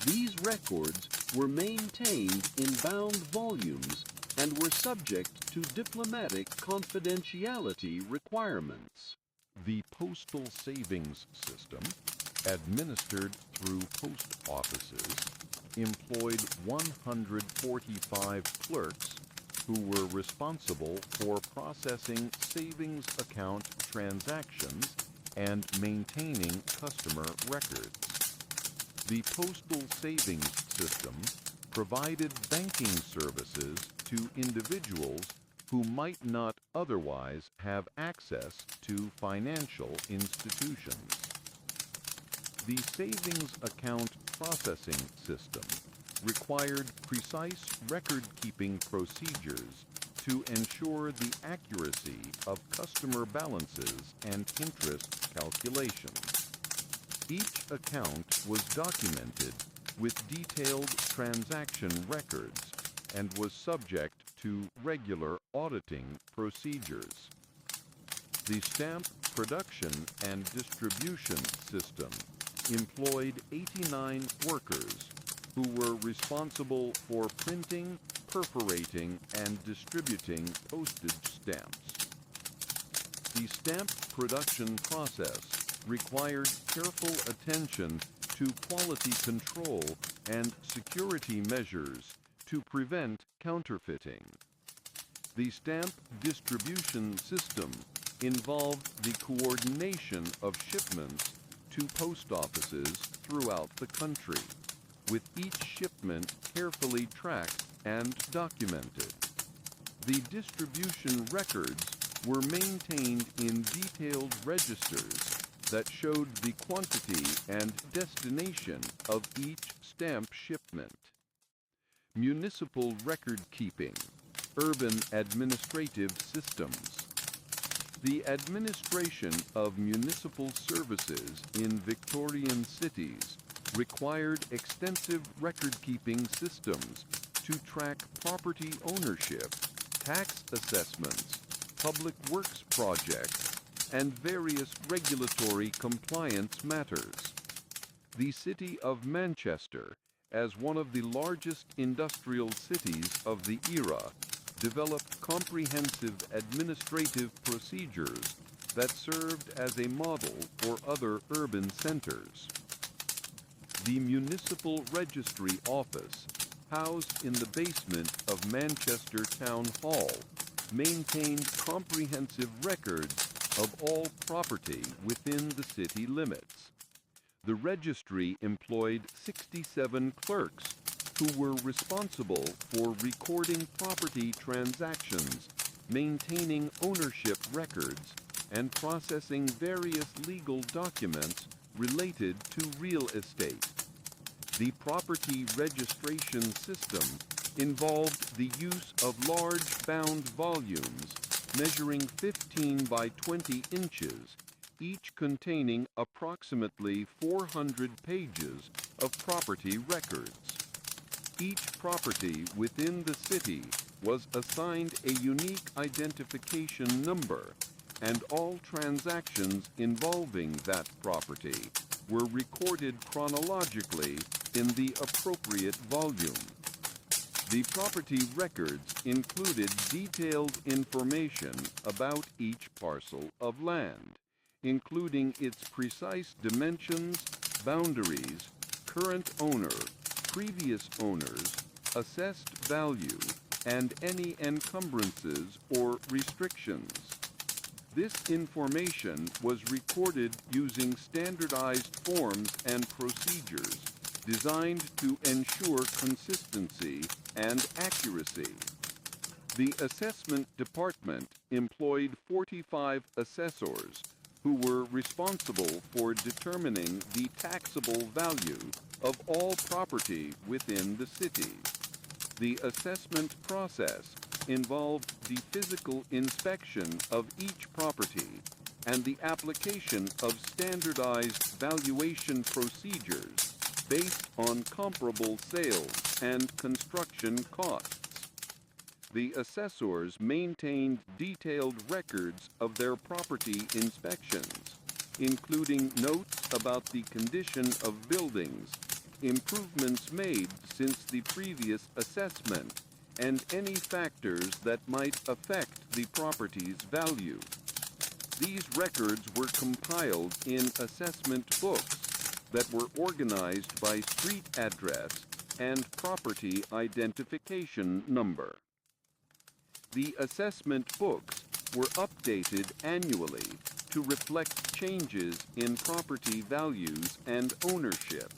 These records were maintained in bound volumes and were subject to diplomatic confidentiality requirements. The postal savings system, administered through post offices, employed 145 clerks who were responsible for processing savings account transactions and maintaining customer records. The postal savings system provided banking services to individuals who might not otherwise have access to financial institutions. The savings account processing system required precise record-keeping procedures to ensure the accuracy of customer balances and interest calculations. Each account was documented with detailed transaction records and was subject to regular auditing procedures. The stamp production and distribution system employed 89 workers who were responsible for printing, perforating, and distributing postage stamps. The stamp production process required careful attention to quality control and security measures to prevent counterfeiting. The stamp distribution system involved the coordination of shipments to post offices throughout the country, with each shipment carefully tracked and documented. The distribution records were maintained in detailed registers that showed the quantity and destination of each stamp shipment. Municipal record keeping, urban administrative systems. The administration of municipal services in Victorian cities required extensive record-keeping systems to track property ownership, tax assessments, public works projects, and various regulatory compliance matters. The city of Manchester, as one of the largest industrial cities of the era, developed comprehensive administrative procedures that served as a model for other urban centers. The Municipal Registry Office, housed in the basement of Manchester Town Hall, maintained comprehensive records of all property within the city limits. The registry employed 67 clerks who were responsible for recording property transactions, maintaining ownership records, and processing various legal documents related to real estate. The property registration system involved the use of large bound volumes measuring 15 by 20 inches, each containing approximately 400 pages of property records. Each property within the city was assigned a unique identification number, and all transactions involving that property were recorded chronologically in the appropriate volume. The property records included detailed information about each parcel of land, including its precise dimensions, boundaries, current owner, previous owners, assessed value, and any encumbrances or restrictions. This information was recorded using standardized forms and procedures designed to ensure consistency and accuracy. The assessment department employed 45 assessors who were responsible for determining the taxable value of all property within the city. The assessment process involved the physical inspection of each property and the application of standardized valuation procedures based on comparable sales and construction costs. The assessors maintained detailed records of their property inspections, including notes about the condition of buildings, improvements made since the previous assessment, and any factors that might affect the property's value. These records were compiled in assessment books that were organized by street address and property identification number. The assessment books were updated annually to reflect changes in property values and ownership.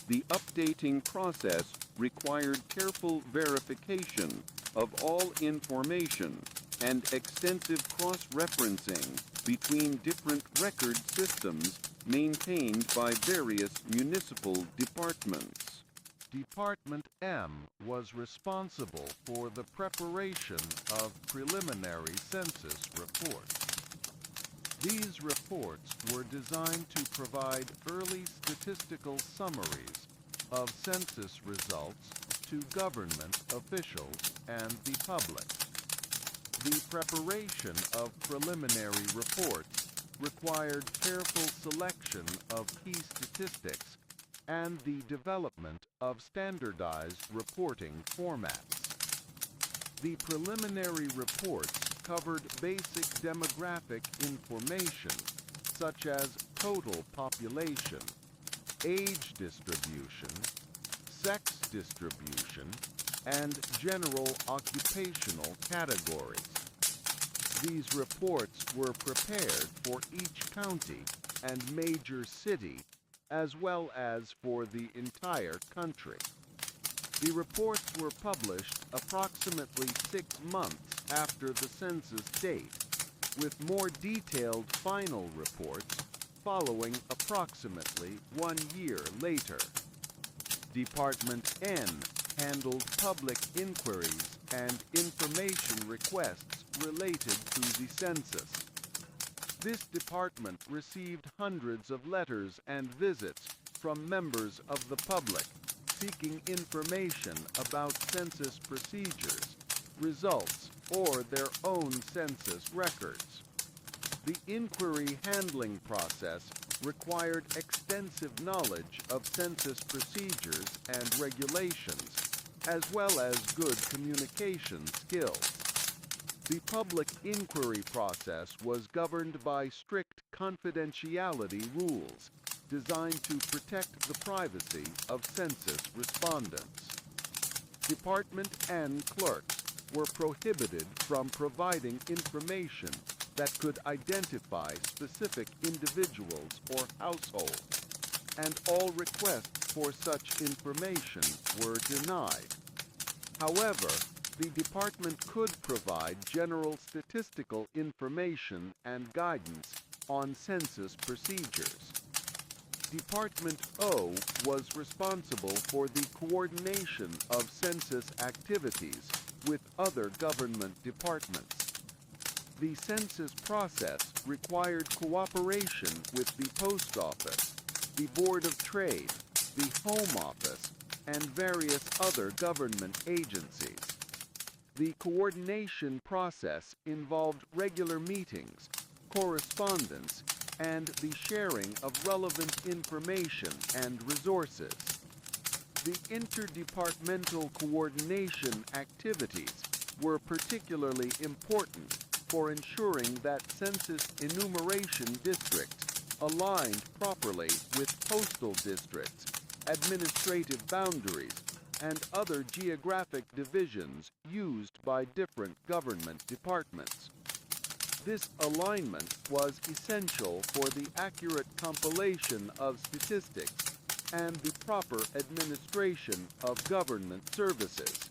The updating process required careful verification of all information and extensive cross-referencing between different record systems maintained by various municipal departments. Department M was responsible for the preparation of preliminary census reports. These reports were designed to provide early statistical summaries of census results to government officials and the public. The preparation of preliminary reports required careful selection of key statistics and the development of standardized reporting formats. The preliminary reports covered basic demographic information such as total population, age distribution, sex distribution, and general occupational categories. These reports were prepared for each county and major city as well as for the entire country. The reports were published approximately 6 months after the census date, with more detailed final reports following approximately 1 year later. Department N handled public inquiries and information requests related to the census. This department received hundreds of letters and visits from members of the public seeking information about census procedures, results, or their own census records. The inquiry handling process required extensive knowledge of census procedures and regulations, as well as good communication skills. The public inquiry process was governed by strict confidentiality rules designed to protect the privacy of census respondents. Department and clerks were prohibited from providing information that could identify specific individuals or households, and all requests for such information were denied. However, the department could provide general statistical information and guidance on census procedures. Department O was responsible for the coordination of census activities with other government departments. The census process required cooperation with the Post Office, the Board of Trade, the Home Office, and various other government agencies. The coordination process involved regular meetings, correspondence, and the sharing of relevant information and resources. The interdepartmental coordination activities were particularly important for ensuring that census enumeration districts aligned properly with postal districts, administrative boundaries, and other geographic divisions used by different government departments. This alignment was essential for the accurate compilation of statistics and the proper administration of government services.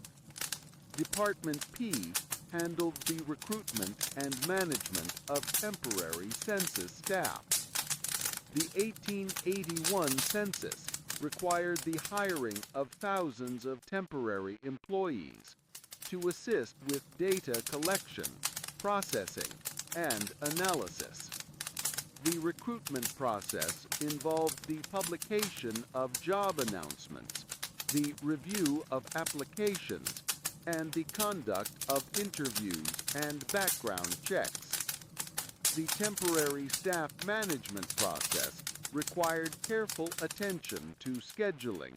Department P handled the recruitment and management of temporary census staff. The 1881 census required the hiring of thousands of temporary employees to assist with data collection, processing, and analysis. The recruitment process involved the publication of job announcements, the review of applications, and the conduct of interviews and background checks. The temporary staff management process required careful attention to scheduling,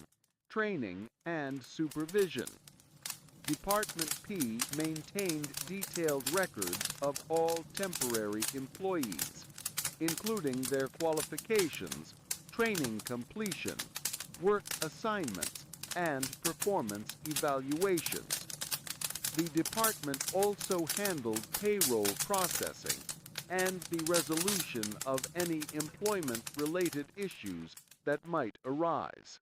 training, and supervision. Department P maintained detailed records of all temporary employees, including their qualifications, training completion, work assignments, and performance evaluations. The department also handled payroll processing and the resolution of any employment-related issues that might arise.